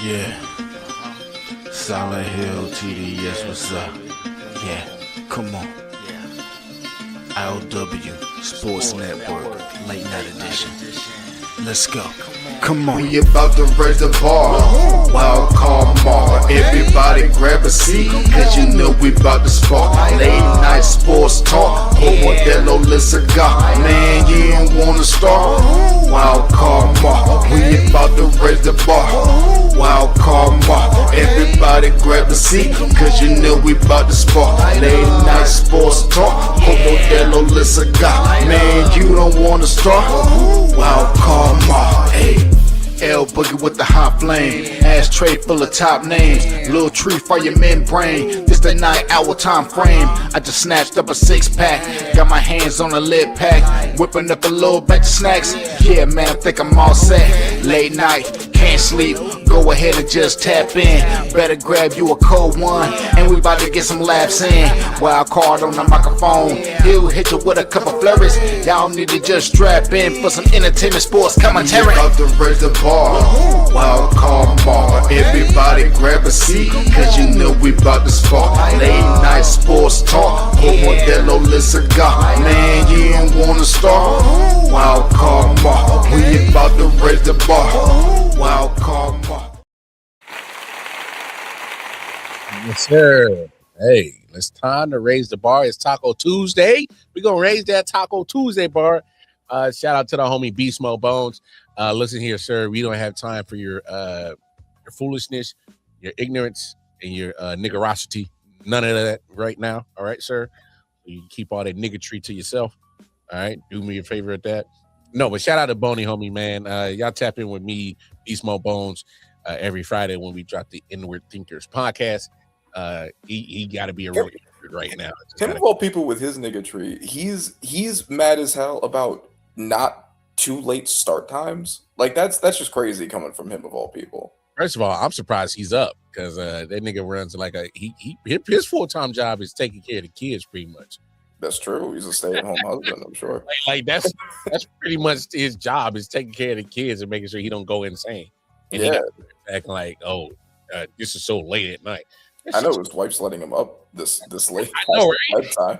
Yeah, Silent Hill TDS, what's up? Yeah, come on. I.O.W. Sports Network, late night edition. Let's go. Come on. We about to raise the bar. Wild card mark. Everybody grab a seat, cause you know we about to spark. Late night sports talk. Modelo Le Cigar. Man, you don't wanna start. Wild card mark. We about to raise the bar. Wild card mark. Everybody grab a seat, cause you know we about to spark. Late night sports talk. Modelo Le Cigar. Man, you don't wanna start. Wild card mark. Hey. L Boogie with the hot flame, ashtray full of top names, little tree for your membrane. This the 9-hour time frame. I just snatched up a 6-pack, got my hands on a lid pack, whipping up a little batch of snacks. Yeah, man, I think I'm all set. Late night, can't sleep. Go ahead and just tap in. Better grab you a cold one, and we about to get some laps in. Wild card on the microphone, he'll hit you with a couple flurries. Y'all need to just strap in for some entertainment sports commentary. We about to raise the bar. Wild card bar. Everybody grab a seat, cause you know we about to spark. Late night sports talk. Modelo Le Cigar. Man, you don't wanna start. Wild card bar. We about to raise the bar. Wild card bar. Yes, sir. Hey, it's time to raise the bar. It's Taco Tuesday. We're gonna raise that Taco Tuesday bar. Shout out to the homie Beast Mode Bones. Listen here, sir. We don't have time for your foolishness, your ignorance, and your niggerosity. None of that right now. All right, sir. You can keep all that niggatry to yourself. All right. Do me a favor at that. No, but shout out to Boney, homie, man. Y'all tap in with me, Beast Mode Bones, every Friday when we drop the Inward Thinkers podcast. He got to be a real right now. Him of all people with his niggatry, he's mad as hell about not too late start times. Like that's just crazy coming from him of all people. First of all, I'm surprised he's up because that nigga runs like his full-time job is taking care of the kids pretty much. That's true. He's a stay-at-home husband, I'm sure. Like that's pretty much his job is taking care of the kids and making sure he don't go insane. And yeah, acting like, this is so late at night. I know his wife's letting him up this late. I know, right? Bedtime.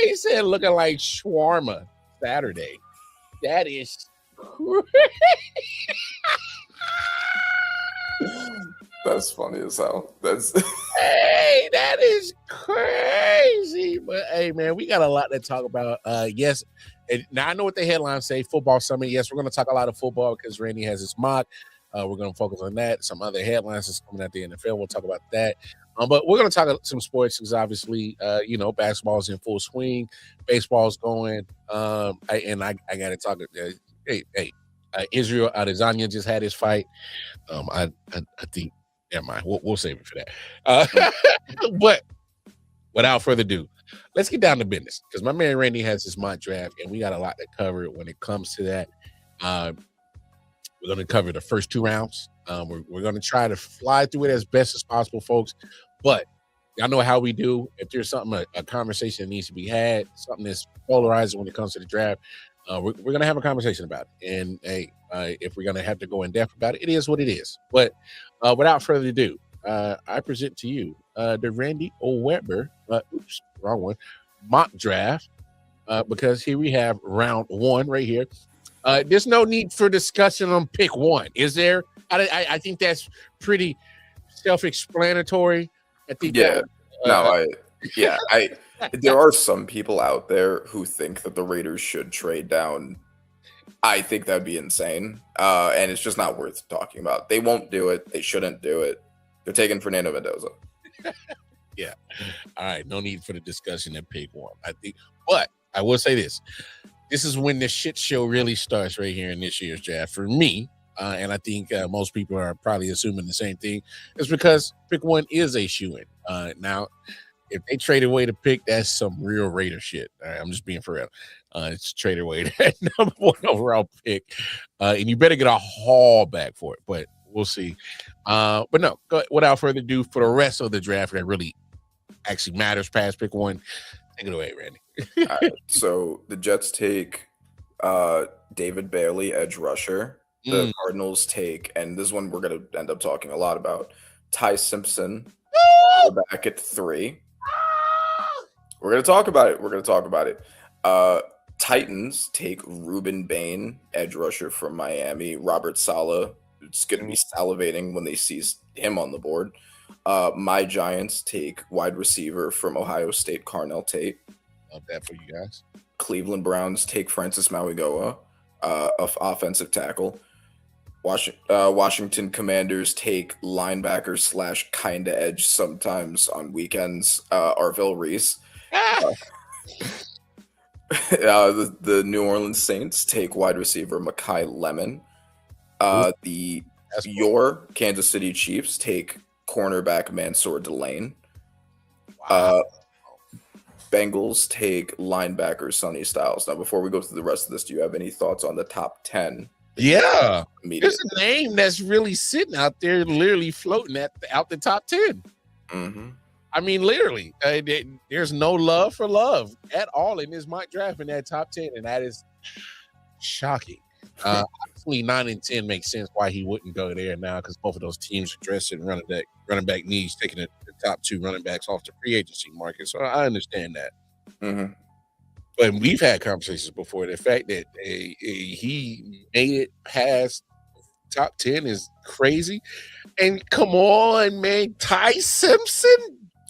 He said looking like shawarma Saturday. That is crazy. That's funny as hell. Hey, that is crazy. But hey, man, we got a lot to talk about. Yes, now I know what the headlines say. Football summit. Yes, we're going to talk a lot of football because Randy has his mock. We're going to focus on that. Some other headlines that's coming out the NFL. We'll talk about that. But we're going to talk about some sports because obviously, basketball's in full swing. Baseball's going. And I got to talk. Israel Adesanya just had his fight. I think, never mind. We'll save it for that. But without further ado, let's get down to business because my man Randy has his mock draft, and we got a lot to cover when it comes to that. We're going to cover the first 2 rounds. We're going to try to fly through it as best as possible, folks. But y'all know how we do. If there's something, a conversation that needs to be had, something that's polarizing when it comes to the draft, we're going to have a conversation about it. And hey, if we're going to have to go in depth about it, it is what it is. But without further ado, I present to you the Randy O'Weber, wrong one, mock draft, because here we have round 1 right here. There's no need for discussion on pick 1, is there? I think that's pretty self-explanatory. I think. Yeah. There are some people out there who think that the Raiders should trade down. I think that'd be insane, and it's just not worth talking about. They won't do it. They shouldn't do it. They're taking Fernando Mendoza. Yeah. All right. No need for the discussion at pick 1. I think, but I will say this. This is when the shit show really starts right here in this year's draft for me. And I think most people are probably assuming the same thing. It's because pick 1 is a shoo-in. Now, if they trade away the pick, that's some real Raider shit. All right, I'm just being for real. It's trade away that number 1 overall pick. And you better get a haul back for it. But we'll see. But no, without further ado, for the rest of the draft that really actually matters past pick 1, take it away, Randy. All right, so the Jets take David Bailey, edge rusher. The Mm. Cardinals take, and this one we're going to end up talking a lot about, Ty Simpson, back at 3. We're going to talk about it. Titans take Ruben Bain, edge rusher from Miami. Robert Saleh, it's going to be salivating when they see him on the board. My Giants take wide receiver from Ohio State, Carnell Tate. Love that for you guys. Cleveland Browns take Francis Mauigoa, of offensive tackle. Washington Commanders take linebacker / kinda edge sometimes on weekends, Arvell Reese. The New Orleans Saints take wide receiver Mekhi Lemon. Your Kansas City Chiefs take cornerback Mansour Delane. Bengals take linebacker Sonny Styles. Now, before we go through the rest of this, do you have any thoughts on the top 10? Yeah, there's a name that's really sitting out there, literally floating out the top 10. Mm-hmm. I mean, literally, there's no love for love at all in this mock draft in that top 10, and that is shocking. Obviously, 9 and 10 makes sense why he wouldn't go there now, because both of those teams are dressed in running back needs, taking the top 2 running backs off the free agency market. So I understand that. Mm-hmm. But we've had conversations before. The fact that he made it past top 10 is crazy. And come on, man, Ty Simpson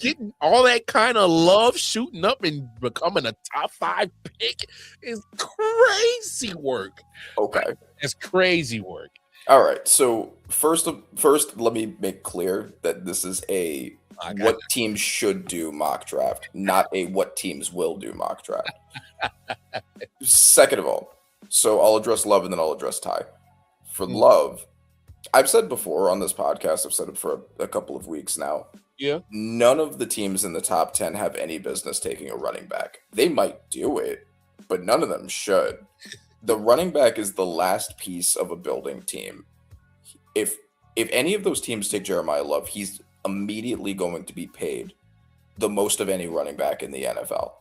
getting all that kind of love, shooting up and becoming a top 5 pick is crazy work. Okay. It's crazy work. All right. So first, let me make clear that this is a what teams should do mock draft, not a what teams will do mock draft. Second of all, so I'll address Love and then I'll address Ty. For Love, I've said before on this podcast, I've said it for a couple of weeks now. Yeah. None of the teams in the top 10 have any business taking a running back. They might do it, but none of them should. The running back is the last piece of a building team. If any of those teams take Jeremiah Love, he's immediately going to be paid the most of any running back in the NFL.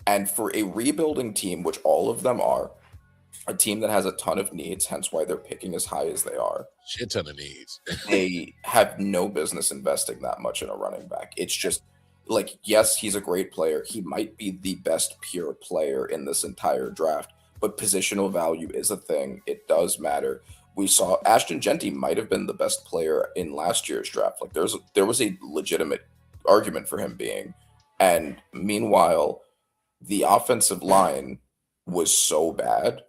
And for a rebuilding team, which all of them are, a team that has a ton of needs, hence why they're picking as high as they are. Shit ton of needs. They have no business investing that much in a running back. It's just like, yes, he's a great player. He might be the best pure player in this entire draft, but positional value is a thing. It does matter. We saw Ashton Genty might have been the best player in last year's draft. Like there was a legitimate argument for him being. And meanwhile, the offensive line was so bad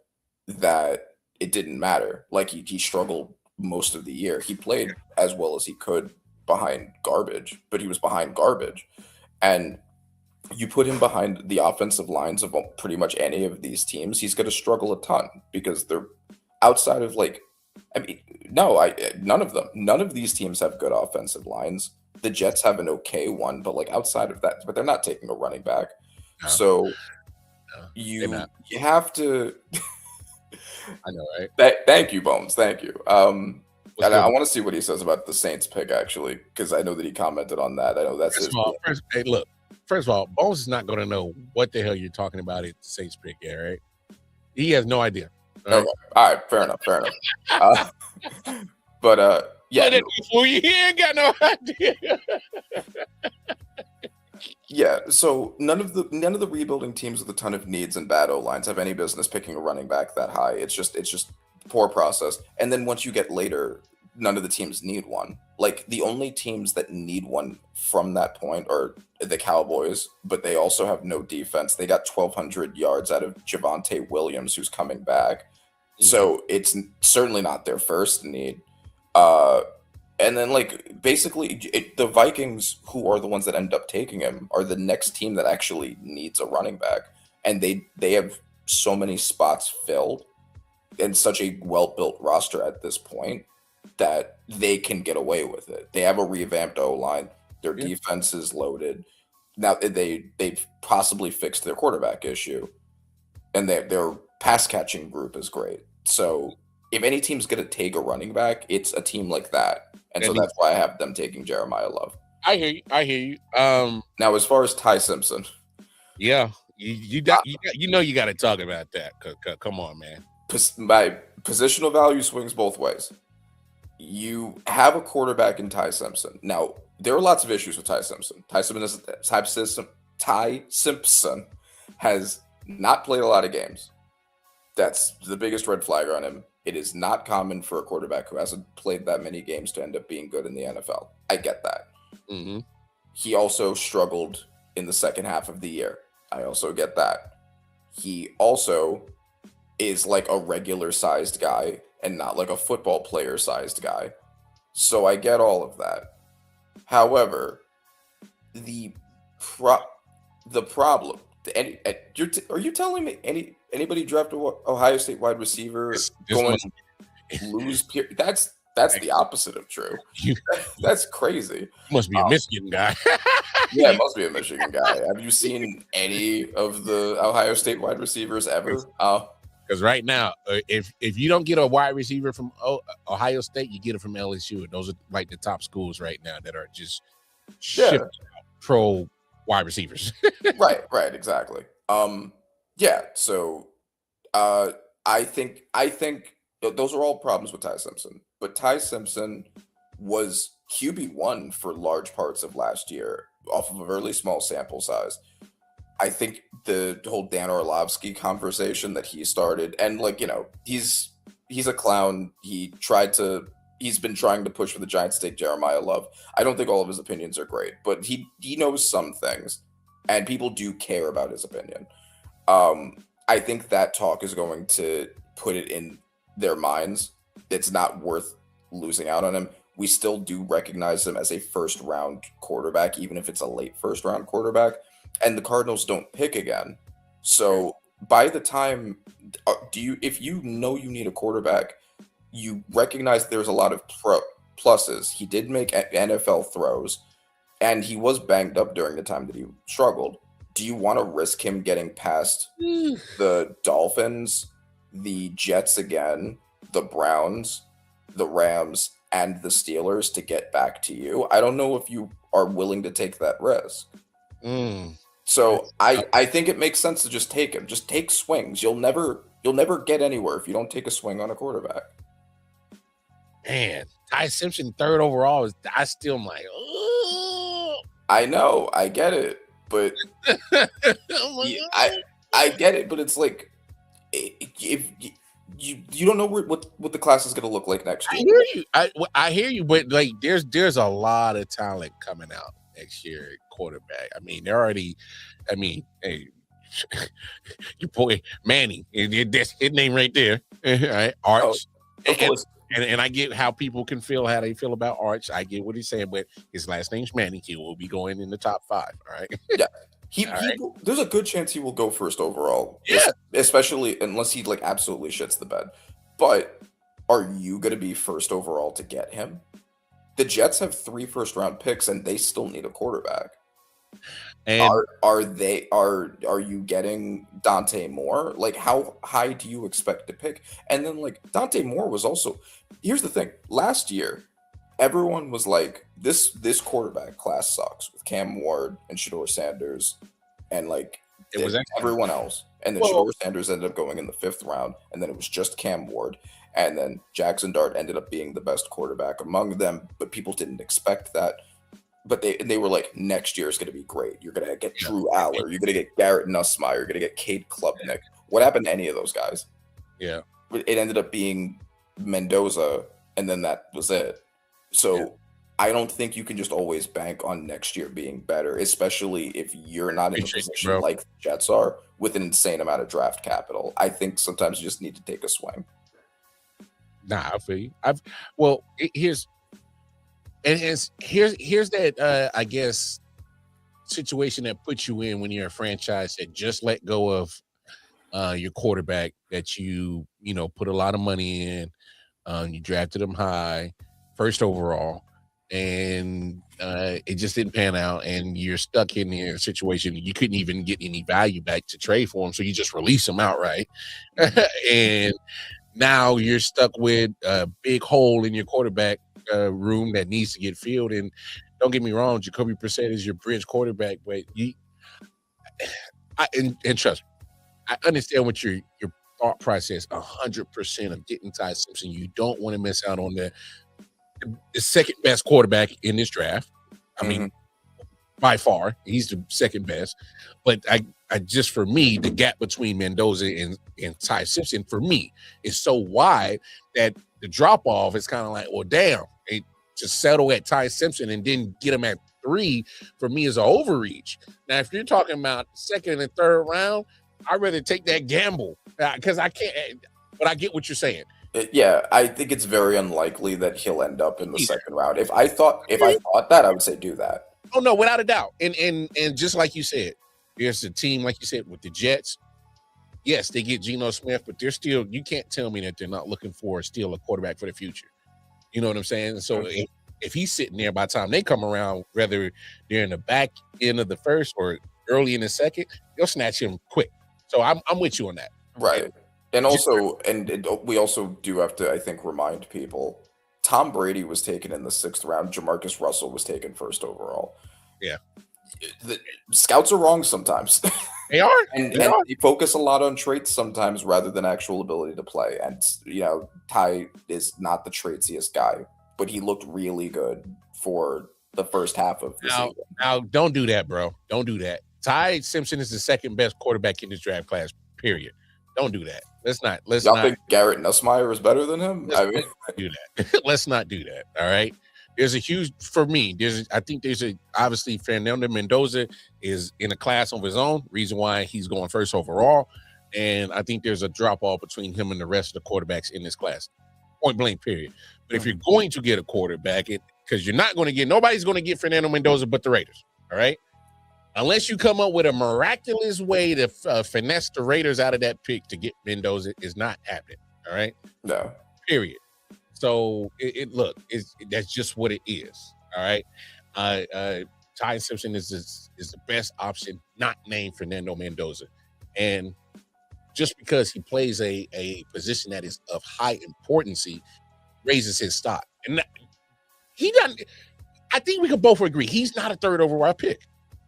that it didn't matter. Like he struggled most of the year. He played as well as he could behind garbage, but he was behind garbage. And you put him behind the offensive lines of pretty much any of these teams, he's going to struggle a ton because they're outside of none of them. None of these teams have good offensive lines. The Jets have an okay one, but like outside of that, but they're not taking a running back. No. So you have to. I know, right? Thank you, Bones. Thank you. And I want to see what he says about the Saints pick, actually, because I know that he commented on that. I know that's his. First of all, Bones is not going to know what the hell you're talking about at the Saints pick, yeah, right? He has no idea. All right, fair enough. Yeah, he ain't got no idea. Yeah, so none of the rebuilding teams with a ton of needs and bad O-lines have any business picking a running back that high. It's just poor process. And then once you get later, none of the teams need one. Like the only teams that need one from that point are the Cowboys, but they also have no defense. They got 1,200 yards out of Javonte Williams, who's coming back. Mm-hmm. So it's certainly not their first need. And then, like, basically, the Vikings, who are the ones that end up taking him, are the next team that actually needs a running back. And they have so many spots filled and such a well-built roster at this point that they can get away with it. They have a revamped O-line. Their defense is loaded. Now, they've possibly fixed their quarterback issue. And their pass-catching group is great. So if any team's going to take a running back, it's a team like that. And so that's why I have them taking Jeremiah Love. I hear you. Now, as far as Ty Simpson. Yeah. You know you got to talk about that. Come on, man. My positional value swings both ways. You have a quarterback in Ty Simpson. Now, there are lots of issues with Ty Simpson. Ty Simpson has not played a lot of games. That's the biggest red flag on him. It is not common for a quarterback who hasn't played that many games to end up being good in the NFL. I get that. Mm-hmm. He also struggled in the second half of the year. I also get that. He also is like a regular sized guy and not like a football player sized guy. So I get all of that. However, the problem, are you telling me anybody drafted Ohio State wide receiver going to lose? That's the opposite of true. That's crazy. You must be a Michigan guy. Yeah, it must be a Michigan guy. Have you seen any of the Ohio State wide receivers ever? Because right now, if you don't get a wide receiver from Ohio State, you get it from LSU. Those are like the top schools right now that are just shipping pro wide receivers. right, exactly. Yeah. So, I think those are all problems with Ty Simpson. But Ty Simpson was QB1 for large parts of last year off of a really small sample size. I think the whole Dan Orlovsky conversation that he started, and he's a clown. He's been trying to push for the Giants to take Jeremiah Love. I don't think all of his opinions are great, but he knows some things, and people do care about his opinion. I think that talk is going to put it in their minds. It's not worth losing out on him. We still do recognize him as a first round quarterback, even if it's a late first round quarterback. And the Cardinals don't pick again. So by the time, if you know you need a quarterback, you recognize there's a lot of pluses. He did make NFL throws, and he was banged up during the time that he struggled. Do you want to risk him getting past the Dolphins, the Jets again, the Browns, the Rams, and the Steelers to get back to you? I don't know if you are willing to take that risk. So I think it makes sense to just take him. Just take swings. You'll never get anywhere if you don't take a swing on a quarterback. Man, Ty Simpson third overall I still am like, oh. I know, I get it, but I get it, but it's like if you don't know what the class is going to look like next year. I hear you. I hear you, but like there's a lot of talent coming out next year at quarterback. I mean, hey, your boy Manning, that's his name right there. Right? Arch. And I get how people can feel how they feel about Arch. I get what he's saying, but his last name's Manning. He will be going in the top 5. All right. Yeah. There's a good chance he will go first overall. Yeah. Especially unless he absolutely shits the bed. But are you going to be first overall to get him? The Jets have 3 first-round picks, and they still need a quarterback. And are you getting Dante Moore? Like, how high do you expect to pick? And then Dante Moore was also. Here's the thing: last year, everyone was like, "This quarterback class sucks" with Cam Ward and Shedeur Sanders, and it was everyone else. And then Shedeur Sanders ended up going in the 5th round, and then it was just Cam Ward. And then Jackson Dart ended up being the best quarterback among them, but people didn't expect that. But they were like, next year is going to be great. You're going to get Drew Aller. You're going to get Garrett Nussmeier. You're going to get Cade Klubnik. What happened to any of those guys? Yeah. It ended up being Mendoza, and then that was it. So I don't think you can just always bank on next year being better, especially if you're not in a position like the Jets are with an insane amount of draft capital. I think sometimes you just need to take a swing. Nah, I feel you. Here's that I guess situation that puts you in when you're a franchise that just let go of your quarterback that you put a lot of money in. You drafted him high, first overall, and it just didn't pan out, and you're stuck in a situation you couldn't even get any value back to trade for him, so you just release him outright. And now you're stuck with a big hole in your quarterback room that needs to get filled. And don't get me wrong, Jacoby Brissett is your bridge quarterback, but And trust me, I understand what your thought process 100% of getting Ty Simpson. You don't want to miss out on the second best quarterback in this draft. I mean, by far, he's the second best. But I just, for me, the gap between Mendoza and Ty Simpson for me is so wide that the drop off is kind of like, well, damn, they just settle at Ty Simpson and then get him at 3 for me is an overreach. Now, if you're talking about second and third round, I'd rather take that gamble because I can't. But I get what you're saying. Yeah, I think it's very unlikely that he'll end up in the second round. If I thought that, I would say do that. Oh no, without a doubt. And just like you said, there's a team, like you said, with the Jets. Yes, they get Geno Smith, but they're still, you can't tell me that they're not looking for still a quarterback for the future. You know what I'm saying? So if he's sitting there by the time they come around, whether they're in the back end of the first or early in the second, they'll snatch him quick. So I'm with you on that. Right. And also, we also do have to, I think, remind people, Tom Brady was taken in the 6th round. Jamarcus Russell was taken 1st overall. Yeah. The scouts are wrong sometimes. They are. and they focus a lot on traits sometimes rather than actual ability to play. And, Ty is not the traitsiest guy, but he looked really good for the first half of the season. Now, don't do that, bro. Don't do that. Ty Simpson is the second best quarterback in this draft class, period. Don't do that. Let's not. Y'all think Garrett Nussmeier is better than him? Do that. Let's not do that. All right. There's a huge, for me, obviously Fernando Mendoza is in a class of his own, reason why he's going 1st overall. And I think there's a drop off between him and the rest of the quarterbacks in this class. Point blank, period. But if you're going to get a quarterback, because nobody's going to get Fernando Mendoza but the Raiders. All right. Unless you come up with a miraculous way to finesse the Raiders out of that pick to get Mendoza, is not happening. All right. No. Period. So that's just what it is. All right. Ty Simpson is the best option, not named Fernando Mendoza. And just because he plays a position that is of high importance raises his stock. And he doesn't. I think we can both agree he's not a 3rd overall pick.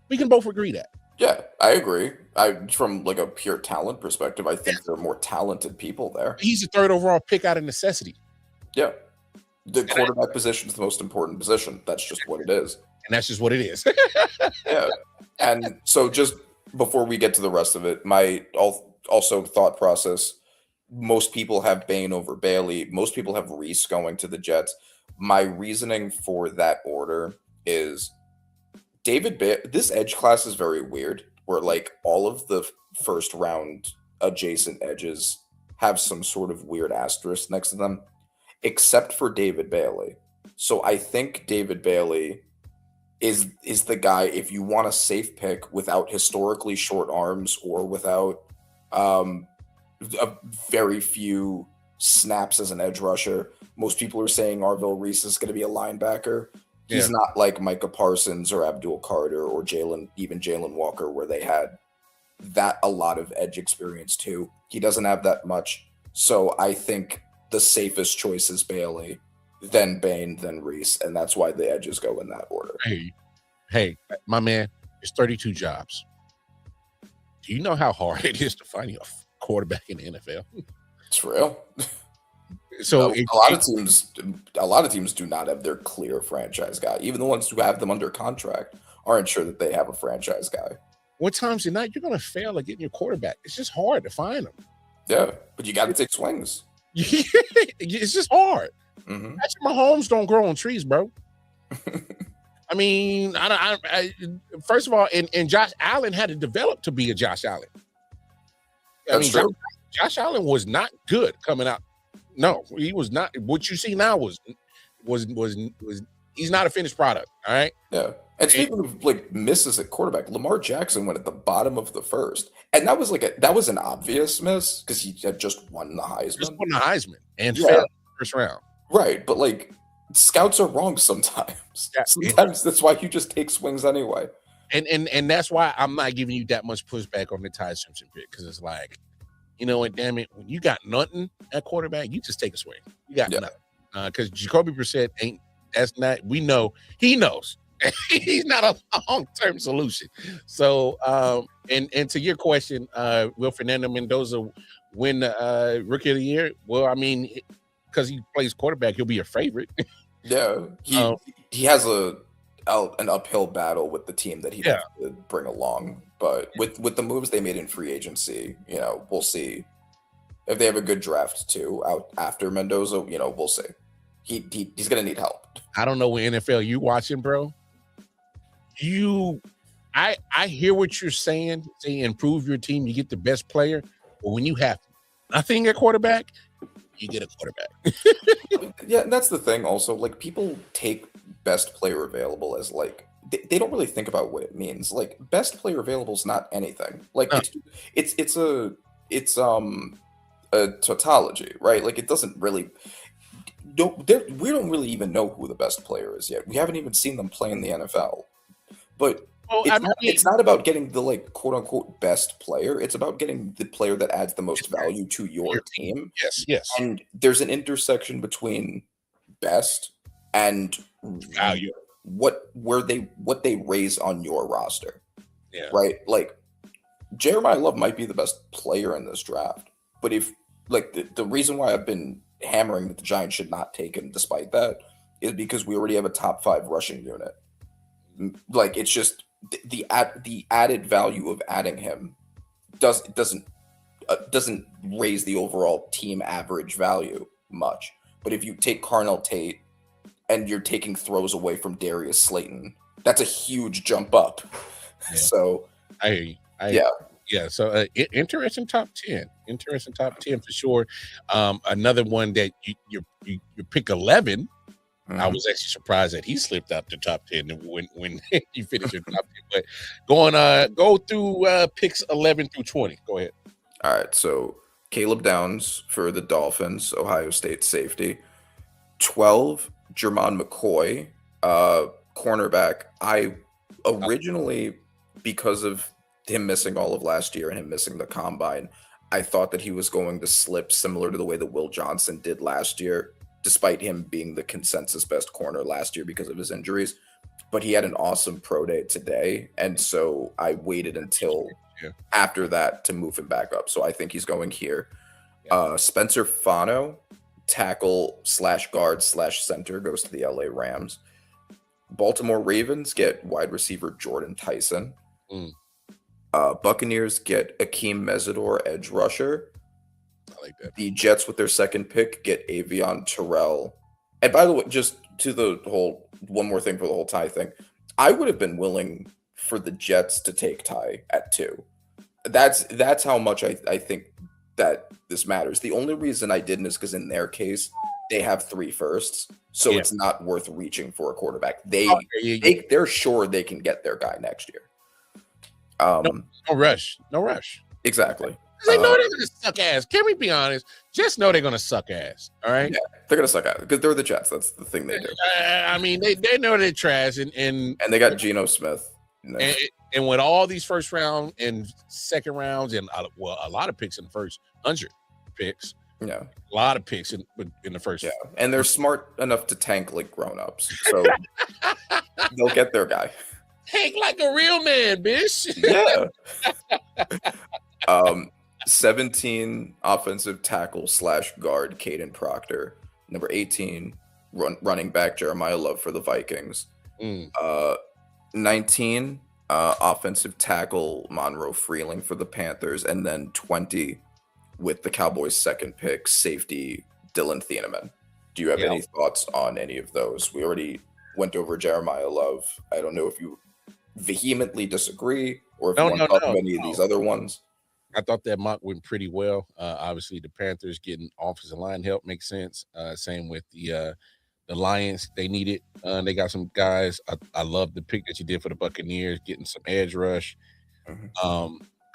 We can both agree that. Yeah, I agree. From like a pure talent perspective, I think there are more talented people there. He's a 3rd overall pick out of necessity. Yeah. The quarterback position is the most important position. That's just what it is. And that's just what it is. Yeah. And so just before we get to the rest of it, my also thought process, most people have Bain over Bailey. Most people have Reese going to the Jets. My reasoning for that order is this edge class is very weird, where like all of the 1st round adjacent edges have some sort of weird asterisk next to them, except for David Bailey. So I think David Bailey is the guy, if you want a safe pick without historically short arms or without a very few snaps as an edge rusher. Most people are saying Arvil Reese is going to be a linebacker. He's not like Micah Parsons or Abdul Carter or Jalen Walker, where they had a lot of edge experience too. He doesn't have that much. So I think the safest choice is Bailey, then Bain, then Reese. And that's why the edges go in that order. Hey, my man, it's 32 jobs. Do you know how hard it is to find a quarterback in the NFL? It's real. So a lot of teams do not have their clear franchise guy. Even the ones who have them under contract aren't sure that they have a franchise guy. What times you're going to fail at getting your quarterback? It's just hard to find them. Yeah, but you got to take swings. It's just hard. Mm-hmm. Patrick Mahomes don't grow on trees, bro. I mean, first of all, and Josh Allen had to develop to be a Josh Allen. That's true. Josh Allen was not good coming out. No, he was not. What you see now was he's not a finished product. All right. Yeah. And speaking of like misses at quarterback, Lamar Jackson went at the bottom of the 1st, and that was an obvious miss because he had just won the Heisman. And failed the 1st round. Right, but like scouts are wrong sometimes. Yeah. Sometimes that's why you just take swings anyway. And that's why I'm not giving you that much pushback on the Ty Simpson pick, because it's like, you know what, damn it, when you got nothing at quarterback, you just take a swing. You got nothing. Because Jacoby Brissett we know he knows He's not a long-term solution. So, and to your question, will Fernando Mendoza win Rookie of the Year? Well, I mean, because he plays quarterback, he'll be a favorite. Yeah, he has an uphill battle with the team that he'd have to bring along. But with the moves they made in free agency, we'll see if they have a good draft too out after Mendoza. We'll see. He's gonna need help. I don't know what NFL you watching, bro. I hear what you're saying. Say improve your team, you get the best player. But when you have nothing at quarterback, you get a quarterback. Yeah, and that's the thing. Also, like people take best player available as like they don't really think about what it means. Like best player available is not anything. Like it's a tautology, right? Like it doesn't really. We don't really even know who the best player is yet. We haven't even seen them play in the NFL. But it's not about getting the like quote unquote best player. It's about getting the player that adds the most value to your team. Yes. And there's an intersection between best and value. What they raise on your roster. Yeah. Right? Like Jeremiah Love might be the best player in this draft. But if like the reason why I've been hammering that the Giants should not take him despite that is because we already have a top 5 rushing unit. Like it's just the added value of adding him doesn't raise the overall team average value much. But if you take Carnell Tate and you're taking throws away from Darius Slayton, that's a huge jump up. Yeah. So I hear you. Yeah. So interesting top 10. Interesting top 10 for sure. Another one that you pick 11. I was actually surprised that he slipped out the top 10 when you finished your top 10. But go through picks 11 through 20. Go ahead. All right. So Caleb Downs for the Dolphins, Ohio State safety. 12, Jermon McCoy, cornerback. I originally, because of him missing all of last year and him missing the combine, I thought that he was going to slip similar to the way that Will Johnson did last year, despite him being the consensus best corner last year because of his injuries. But he had an awesome pro day today. And so I waited until after that to move him back up. So I think he's going here. Spencer Fano, tackle / guard / center, goes to the LA Rams. Baltimore Ravens get wide receiver Jordan Tyson. Buccaneers get Akeem Mesidor, edge rusher. I like that. The Jets, with their second pick, get Avion Terrell. And by the way, just to the whole one more thing for the whole Ty thing, I would have been willing for the Jets to take Ty at 2. That's how much I think that this matters. The only reason I didn't is because in their case, they have 3 firsts, so it's not worth reaching for a quarterback. They're sure they can get their guy next year. No rush. Exactly. They know they're gonna suck ass. Can we be honest? Just know they're gonna suck ass. All right. Yeah, they're gonna suck ass because they're the Jets. That's the thing they do. I mean, they know they're trash, and they got Geno Smith. And with all these first round and second rounds, and a lot of picks in the first 100 picks. Yeah, a lot of picks in the first. Yeah, and they're smart enough to tank like grown-ups, so they'll get their guy. Tank like a real man, bitch. Yeah. 17 offensive tackle / guard Caden Proctor. Number 18 running back Jeremiah Love for the Vikings. 19 offensive tackle Monroe Freeling for the Panthers, and then 20 with the Cowboys' second pick safety Dylan Thieneman. Do you have any thoughts on any of those? We already went over Jeremiah Love. I don't know if you vehemently disagree or if you want to talk about any of these other ones. I thought that mock went pretty well. Obviously, the Panthers getting offensive line help makes sense. Same with the Lions. They need it. They got some guys. I love the pick that you did for the Buccaneers, getting some edge rush.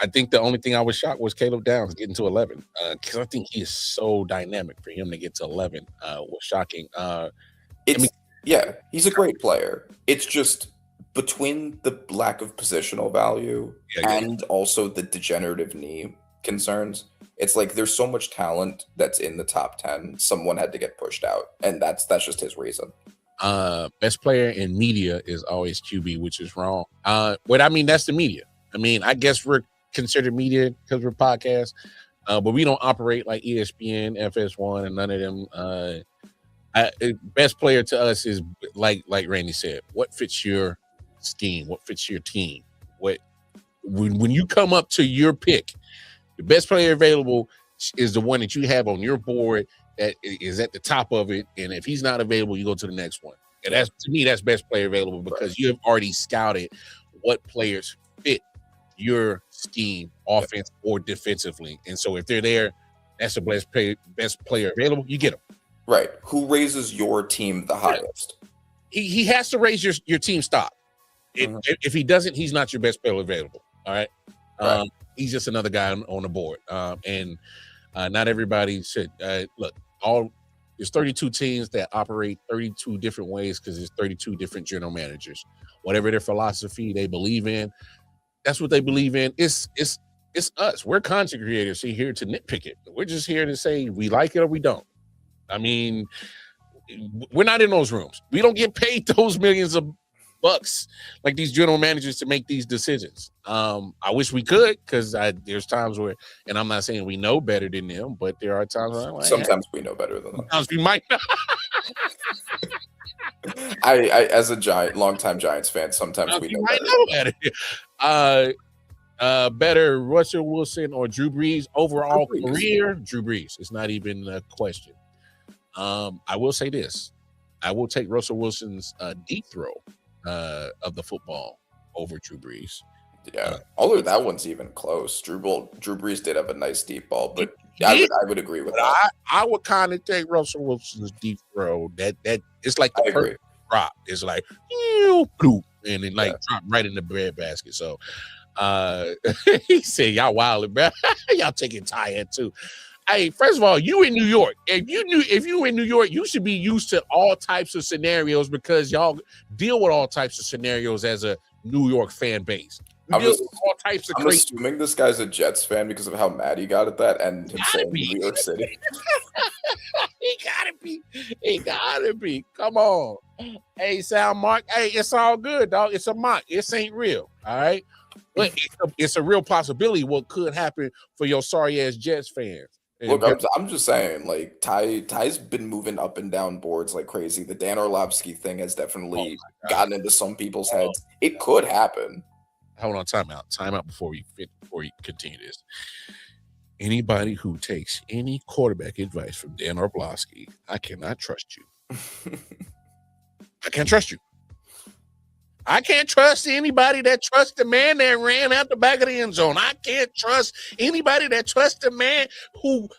I think the only thing I was shocked was Caleb Downs getting to 11 because I think he is so dynamic. For him to get to 11 was shocking. He's a great player. It's just between the lack of positional value and also the degenerative knee concerns, it's like there's so much talent that's in the top 10. Someone had to get pushed out, and that's just his reason. Best player in media is always QB, which is wrong. But I mean, that's the media. I mean, I guess we're considered media because we're podcasts, but we don't operate like ESPN, FS1, and none of them. Best player to us is like Randy said, what fits your scheme, what fits your team. When you come up to your pick, the best player available is the one that you have on your board that is at the top of it, and if he's not available, you go to the next one. And that's, to me, that's best player available because you have already scouted what players fit your scheme, offense or defensively. And so if they're there, that's the best player available. You get them. Right. Who raises your team the highest? He has to raise your team stock. If he doesn't, he's not your best player available. All right. He's just another guy on the board. And not everybody should look. There's 32 teams that operate 32 different ways because there's 32 different general managers. Whatever their philosophy they believe in, that's what they believe in. It's us. We're content creators here to nitpick it. We're just here to say we like it or we don't. I mean, we're not in those rooms. We don't get paid those millions of bucks like these general managers to make these decisions. I wish we could, because there's times where, and I'm not saying we know better than them, but there are times where I'm like, sometimes we know better than them. Sometimes we might not. I as a longtime Giants fan, sometimes we know better. Better Russell Wilson or Drew Brees overall career? Drew Brees. It's not even a question. I will say this. I will take Russell Wilson's deep throw of the football over Drew Brees. Yeah, although that one's even close. Drew Brees did have a nice deep ball, but I would agree with that. I would kind of take Russell Wilson's deep throw. That it's like the perfect drop. It's like and then drop right in the breadbasket. So he said, "Y'all wildin', bro. Y'all taking tie too." Hey, first of all, you in New York. If you in New York, you should be used to all types of scenarios because y'all deal with all types of scenarios as a New York fan base. I'm assuming this guy's a Jets fan because of how mad he got at that and him saying New York City. He gotta be. Come on. Hey, Sound Mark. Hey, it's all good, dog. It's a mock. This ain't real. All right. But it's a real possibility what could happen for your sorry ass Jets fans. Look, I'm just saying, like, Ty's been moving up and down boards like crazy. The Dan Orlovsky thing has definitely gotten into some people's heads. It could happen. Hold on, time out before we continue this. Anybody who takes any quarterback advice from Dan Orlovsky, I cannot trust you. I can't trust you. I can't trust anybody that trusts the man that ran out the back of the end zone. I can't trust anybody that trusts the man who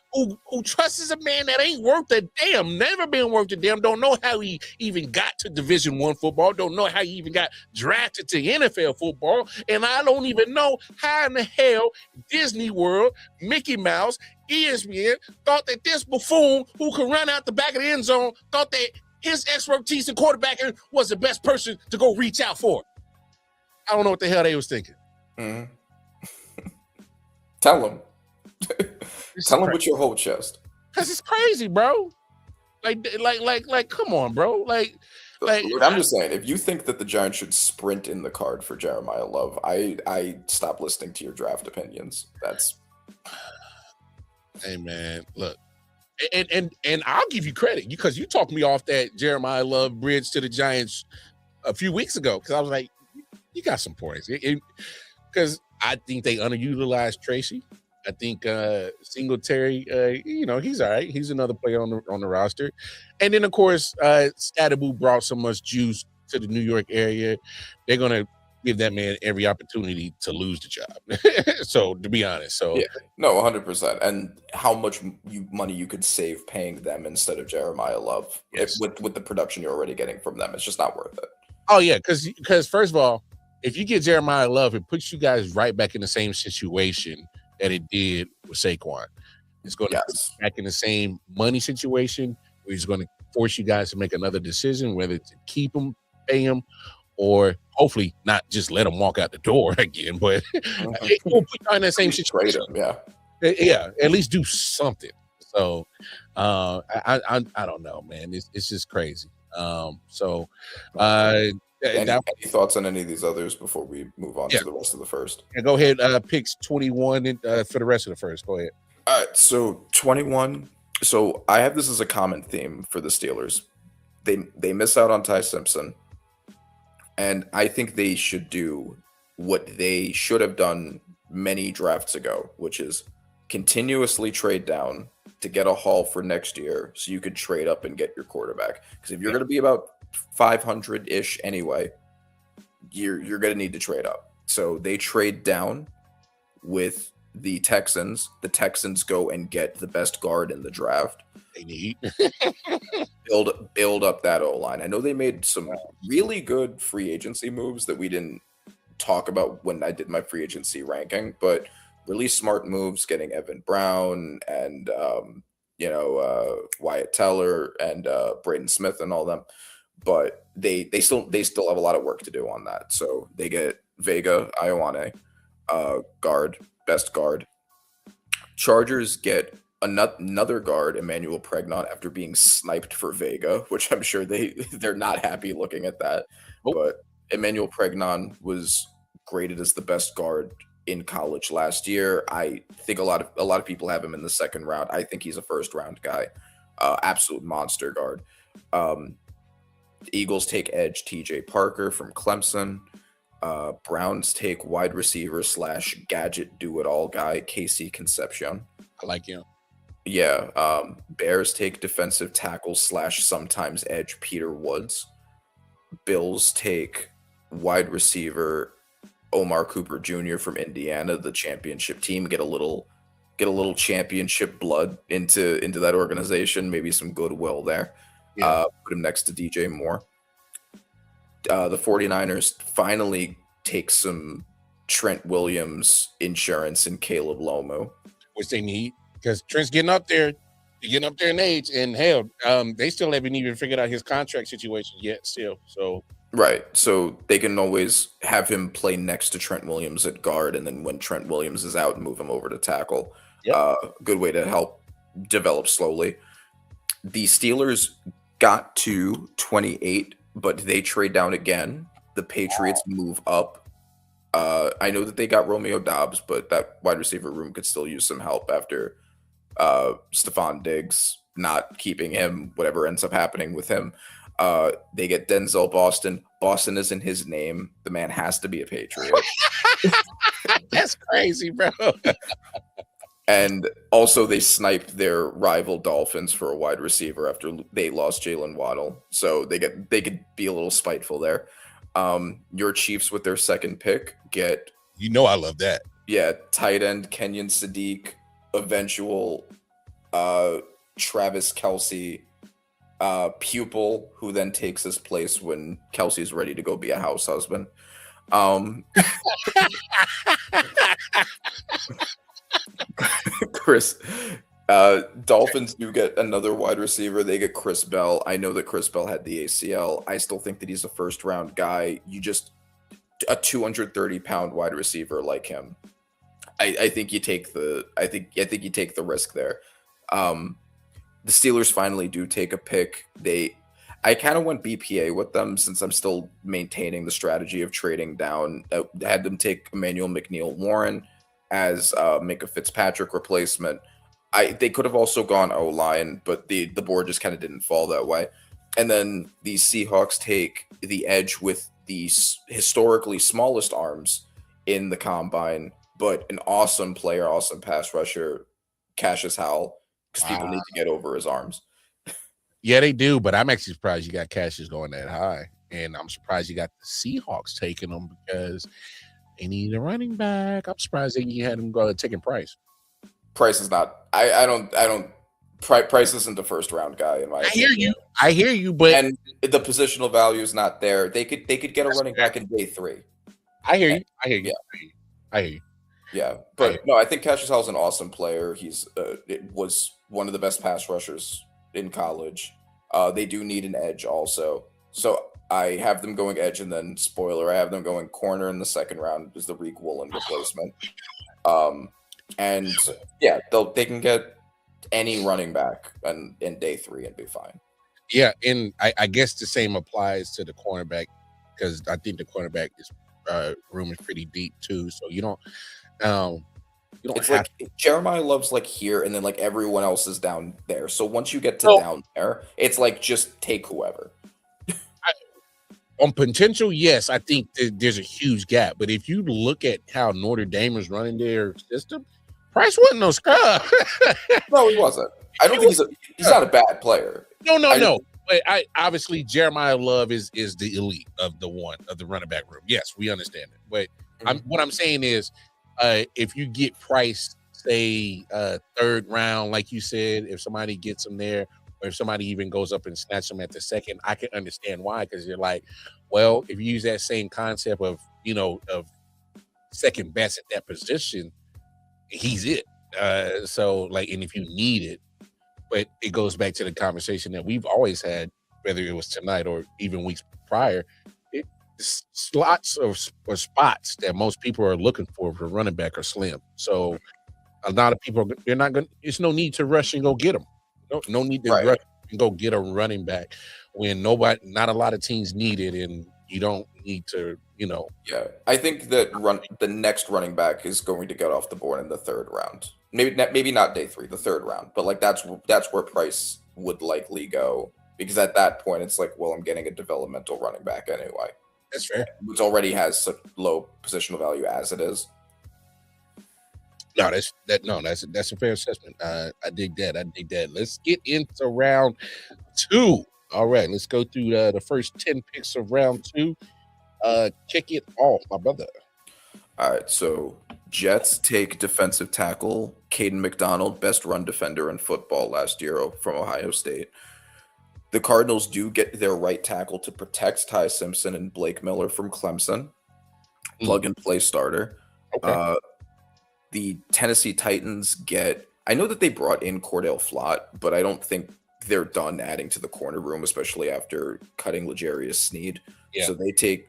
trusts a man that ain't worth a damn, never been worth a damn, don't know how he even got to Division I football, don't know how he even got drafted to NFL football, and I don't even know how in the hell Disney World, Mickey Mouse, ESPN thought that this buffoon who could run out the back of the end zone thought that his expertise in quarterbacking was the best person to go reach out for. I don't know what the hell they was thinking. Mm-hmm. Tell him. Tell him with your whole chest. Cause it's crazy, bro. Like, come on, bro. Like, I'm just saying, if you think that the Giants should sprint in the card for Jeremiah Love, I stop listening to your draft opinions. That's. Hey man, look. And I'll give you credit because you talked me off that Jeremiah Love bridge to the Giants a few weeks ago because I was like, you got some points. Because I think they underutilized Tracy. I think Singletary, he's all right. He's another player on the roster. And then, of course, Stadaboo brought so much juice to the New York area. They're going to give that man every opportunity to lose the job. So, to be honest. So yeah, no, 100%. And how much money you could save paying them instead of Jeremiah Love with the production you're already getting from them. It's just not worth it. Oh, yeah, because first of all, if you get Jeremiah Love, it puts you guys right back in the same situation that it did with Saquon. It's going to put you back in the same money situation where he's going to force you guys to make another decision, whether to keep him, pay him, or hopefully not just let him walk out the door again, but it will put you in that same situation. Yeah, at least do something. So I don't know, man. It's just crazy. So, Any that, thoughts on any of these others before we move on Yeah. to the rest of the first? go ahead. Picks 21 for the rest of the first. Go ahead. All right, so 21. So I have this as a common theme for the Steelers. They miss out on Ty Simpson, and I think they should do what they should have done many drafts ago, which is continuously trade down to get a haul for next year so you could trade up and get your quarterback. Because if you're going to be about 500-ish anyway, you're going to need to trade up. So they trade down with the Texans. The Texans go and get the best guard in the draft. They need. Build up that O-line. I know they made some really good free agency moves that we didn't talk about when I did my free agency ranking, but really smart moves, getting Evan Brown and Wyatt Teller and Braden Smith and all them. But they still have a lot of work to do on that. So they get Vega Ioane, guard, best guard. Chargers get another guard, Emmanuel Pregnon, after being sniped for Vega, which I'm sure they're not happy looking at that. Nope. But Emmanuel Pregnon was graded as the best guard in college last year. I think a lot of people have him in the second round. I think he's a first round guy. Absolute monster guard. Eagles take edge TJ Parker from Clemson. Browns take wide receiver / gadget do-it-all guy Casey Concepcion. I like him. Yeah. Bears take defensive tackle / sometimes edge Peter Woods. Bills take wide receiver Omar Cooper Jr. from Indiana, the championship team. Get a little championship blood into that organization. Maybe some goodwill there. Yeah. Put him next to DJ Moore. The 49ers finally take some Trent Williams insurance and Caleb Lomu, which they need because Trent's getting up there. Getting up there in age, and hell, they still haven't even figured out his contract situation yet. Still, so right. So they can always have him play next to Trent Williams at guard, and then when Trent Williams is out, move him over to tackle. Yep. Good way to help develop slowly. The Steelers got to 28, but they trade down again. The Patriots move up. I know that they got Romeo Doubs, but that wide receiver room could still use some help after Stephon Diggs not keeping him, whatever ends up happening with him. They get Denzel Boston. Boston isn't his name. The man has to be a Patriot. That's crazy, bro. And also they sniped their rival Dolphins for a wide receiver after they lost Jalen Waddle. So they could be a little spiteful there. Your Chiefs with their second pick get, I love that. Yeah, tight end Kenyon Sadiq, eventual Travis Kelce pupil, who then takes his place when Kelsey's ready to go be a house husband. Dolphins do get another wide receiver. They get Chris Bell. I know that Chris Bell had the ACL. I still think that he's a first round guy. A 230-pound wide receiver like him. I think you take the risk there. The Steelers finally do take a pick. I kind of went BPA with them since I'm still maintaining the strategy of trading down. I had them take Emmanuel McNeil-Warren as Minka Fitzpatrick replacement. They could have also gone O-line, but the board just kind of didn't fall that way. And then the Seahawks take the edge with the historically smallest arms in the combine, but an awesome player, awesome pass rusher, Cassius Howell, because people need to get over his arms. Yeah, they do, but I'm actually surprised you got Cassius going that high. And I'm surprised you got the Seahawks taking them because they need a running back. I'm surprised that you had them go taking Price. Price is not. Price isn't the first round guy in my opinion. I hear you, but and the positional value is not there. They could get a running back in day 3. I hear you. Yeah, but no, I think Cassius Howell's an awesome player. It was one of the best pass rushers in college. They do need an edge also. So I have them going edge, and then spoiler, I have them going corner in the second round as the Reek Woolen replacement. And yeah, they can get any running back in day 3 and be fine. Yeah, and I guess the same applies to the cornerback because I think the cornerback is room is pretty deep too. So you don't It's have like Jeremiah Love's like here, and then like everyone else is down there. So once you get to to. down there, it's like just take whoever. On potential, yes, I think there's a huge gap. But if you look at how Notre Dame is running their system, Price wasn't no scrub. No, he wasn't. I don't think he's not a bad player. No. But I obviously Jeremiah Love is the elite of the running back room. Yes, we understand it. But what I'm saying is, if you get Price, say third round, like you said, if somebody gets him there, or if somebody even goes up and snatches him at the second, I can understand why. Because you're like, well, if you use that same concept of of second best at that position, he's it. So like, and if you need it. But it goes back to the conversation that we've always had, whether it was tonight or even weeks prior. Slots or spots that most people are looking for running back are slim. So a lot of people, they're not going to, there's no need to rush and go get them. No need to rush and go get a running back when not a lot of teams need it, and you don't need to, Yeah, I think that the next running back is going to get off the board in the third round. Maybe not day 3, the third round, but like that's where Price would likely go, because at that point it's like, well, I'm getting a developmental running back anyway. That's fair. Which already has such low positional value as it is. No, that's a fair assessment. I dig that. Let's get into round 2. All right, let's go through the first 10 picks of round 2. Kick it off, my brother. All right, so Jets take defensive tackle Caden McDonald, best run defender in football last year from Ohio State. The Cardinals do get their right tackle to protect Ty Simpson and Blake Miller from Clemson. Plug and play starter. Okay. The Tennessee Titans I know that they brought in Cordell Flott, but I don't think they're done adding to the corner room, especially after cutting L'Jarius Sneed. Yeah. So they take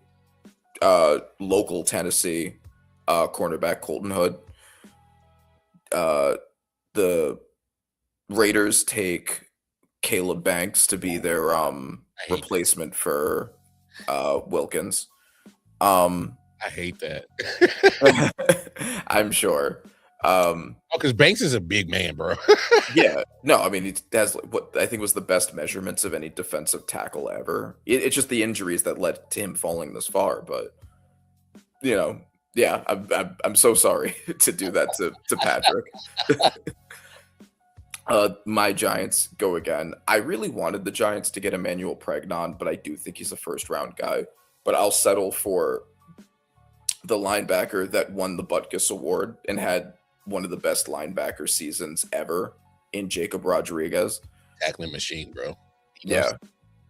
local Tennessee cornerback Colton Hood. The Raiders take Caleb Banks to be their replacement for Wilkins. I hate that. I'm sure. Because Banks is a big man, bro. Yeah. No, I mean, it has what I think was the best measurements of any defensive tackle ever. It's just the injuries that led to him falling this far. But, yeah, I'm so sorry to do that to Patrick. My Giants go again. I really wanted the Giants to get Emmanuel Pregnon, but I do think he's a first-round guy. But I'll settle for the linebacker that won the Butkus Award and had one of the best linebacker seasons ever in Jacob Rodriguez. Tackling machine, bro. Yeah,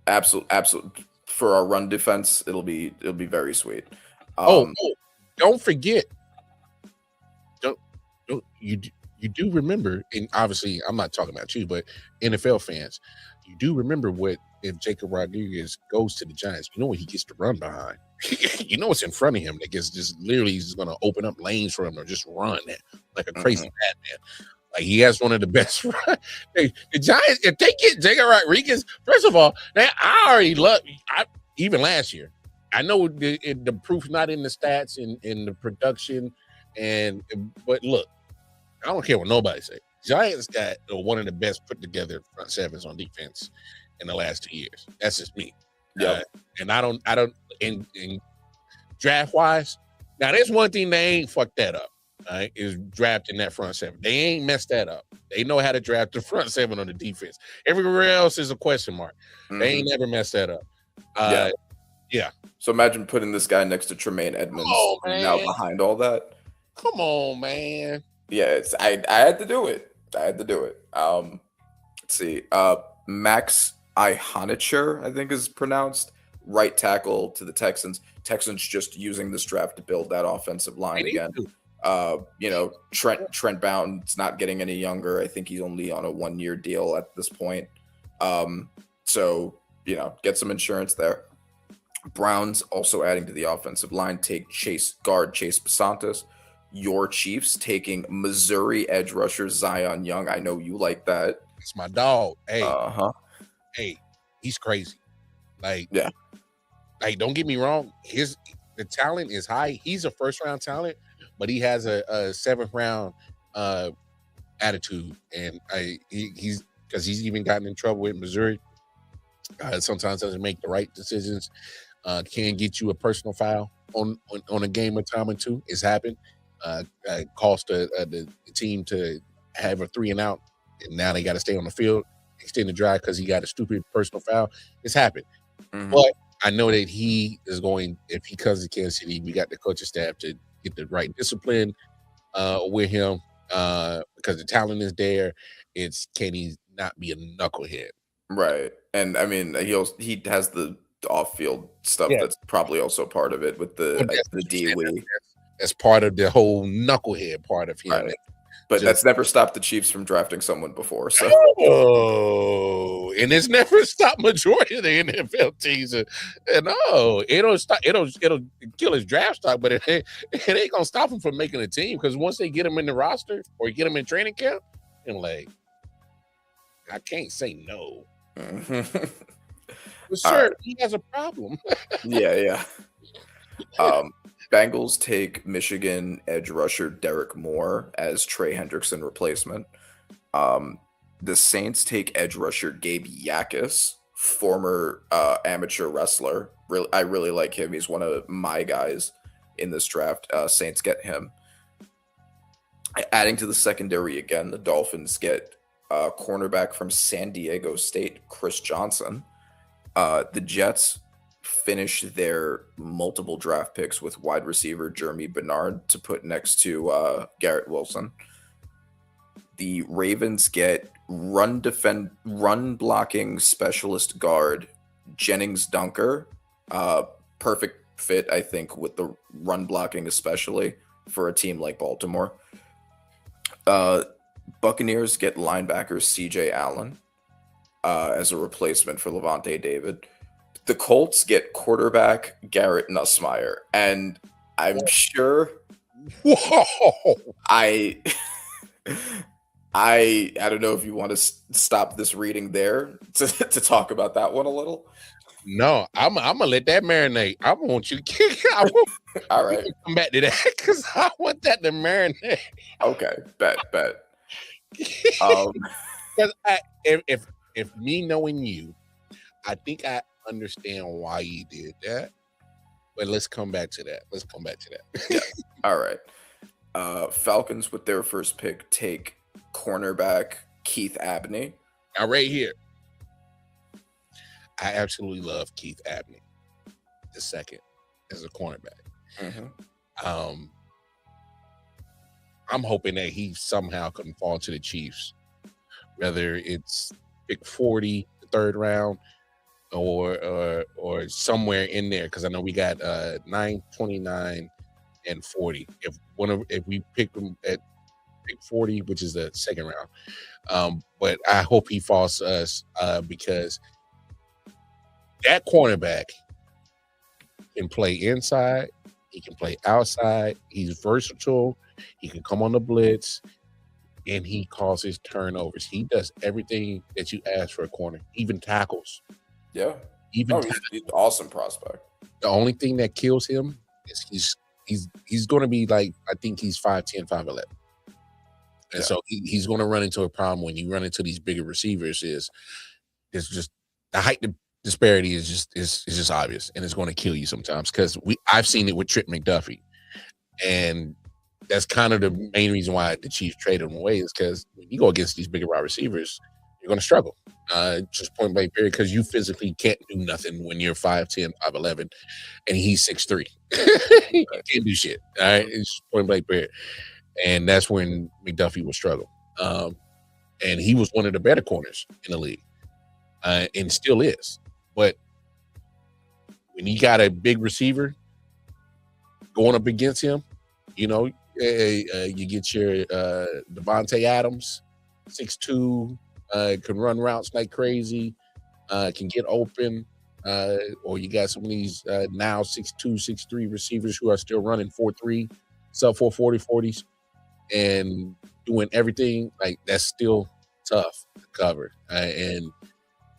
absolutely. For our run defense, it'll be very sweet. Don't forget. You do remember, and obviously I'm not talking about you, but NFL fans, you do remember what if Jacob Rodriguez goes to the Giants, you know what he gets to run behind. You know what's in front of him that gets just literally he's going to open up lanes for him or just run like a crazy madman. Like he has one of the best. The Giants, if they get Jacob Rodriguez, first of all, now I already love. Even last year, I know the proof's not in the stats and in the production, but look, I don't care what nobody say. Giants got one of the best put together front sevens on defense in the last 2 years. That's just me. Yeah, and I don't. In draft wise, now there's one thing they ain't fucked that up. Right, is drafting that front seven. They ain't messed that up. They know how to draft the front seven on the defense. Everywhere else is a question mark. Mm-hmm. They ain't never messed that up. Yeah. So imagine putting this guy next to Tremaine Edmonds now behind all that. Come on, man. Yeah, I had to do it. Let's see. Max Ihanicher, I think is pronounced, right tackle to the Texans. Texans just using this draft to build that offensive line again. Trent Bound's not getting any younger. I think he's only on a 1-year deal at this point. So get some insurance there. Browns also adding to the offensive line, take Chase Basantis. Your Chiefs taking Missouri edge rusher Zion Young. I know you like that. It's my dog. Hey, Hey, he's crazy. Like, Yeah. like don't get me wrong, the talent is high. He's a first round talent, but he has a seventh round attitude, and he's because he's even gotten in trouble with Missouri. Sometimes doesn't make the right decisions. Can get you a personal foul on a game of time or two. It's happened. Cost the team to have a 3 and out, and now they got to stay on the field, extend the drive because he got a stupid personal foul. It's happened. But I know that he is going, if he comes to Kansas City, we got the coaching staff to get the right discipline with him because the talent is there. It's can he not be a knucklehead? Right. And I mean, he has the off-field stuff Yeah. that's probably also part of it with the DOE. That's part of the whole knucklehead part of him. Right. But that's never stopped the Chiefs from drafting someone before. So, and it's never stopped majority of the NFL teams. And it'll stop. It'll kill his draft stock, but it ain't gonna stop him from making a team because once they get him in the roster or get him in training camp, and like, I can't say no. But sir, he has a problem. yeah. Bengals take Michigan edge rusher Derek Moore as Trey Hendrickson replacement. The Saints take edge rusher Gabe Yakis, former amateur wrestler. I really like him. He's one of my guys in this draft. Saints get him. Adding to the secondary again, the Dolphins get cornerback from San Diego State, Chris Johnson. The Jets finish their multiple draft picks with wide receiver Jeremy Bernard to put next to Garrett Wilson. The Ravens get run blocking specialist guard Jennings Dunker. Perfect fit, I think, with the run blocking, especially for a team like Baltimore. Buccaneers get linebacker CJ Allen as a replacement for Levante David. The Colts get quarterback Garrett Nussmeier, and I'm sure. Whoa! I don't know if you want to stop this reading there to talk about that one a little. No, I'm gonna let that marinate. I want you to kick. All right, come back to that because I want that to marinate. Okay, bet. Because if me knowing you, I think I understand why you did that. But let's come back to that. Yeah. All right. Falcons with their first pick take cornerback Keith Abney. Now right here, I absolutely love Keith Abney the second as a cornerback. I'm hoping that he somehow can fall to the Chiefs, whether it's pick 40, the third round, or somewhere in there, because I know we got 9, 29, and 40. If we pick them at pick 40, which is the second round, but I hope he falls to us because that cornerback can play inside, he can play outside, he's versatile, he can come on the blitz, and he causes turnovers. He does everything that you ask for a corner, even tackles. Yeah. He's an awesome prospect. The only thing that kills him is he's going to be like, I think he's 5'10", 5'11". And so he's going to run into a problem when you run into these bigger receivers. It's just the height disparity is just obvious, and it's going to kill you sometimes because I've seen it with Trip McDuffie, and that's kind of the main reason why the Chiefs traded him away is because when you go against these bigger wide receivers, you're going to struggle. Just point blank period, because you physically can't do nothing when you're 5'10", 5'11", and he's 6'3". He can't do shit. All right, it's just point blank period. And that's when McDuffie would struggle. And he was one of the better corners in the league, and still is. But when you got a big receiver going up against him, you know, you get your Devontae Adams, 6'2", can run routes like crazy, can get open, or you got some of these now 6'2", 6'3" receivers who are still running 4.3, sub 4.40 40s, and doing everything. Like, that's still tough to cover. And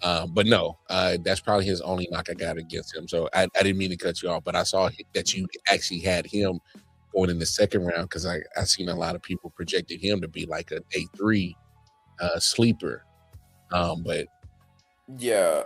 But no, that's probably his only knock I got against him. So I didn't mean to cut you off, but I saw that you actually had him going in the second round because I seen a lot of people projected him to be like a day 3 sleeper. But Yeah,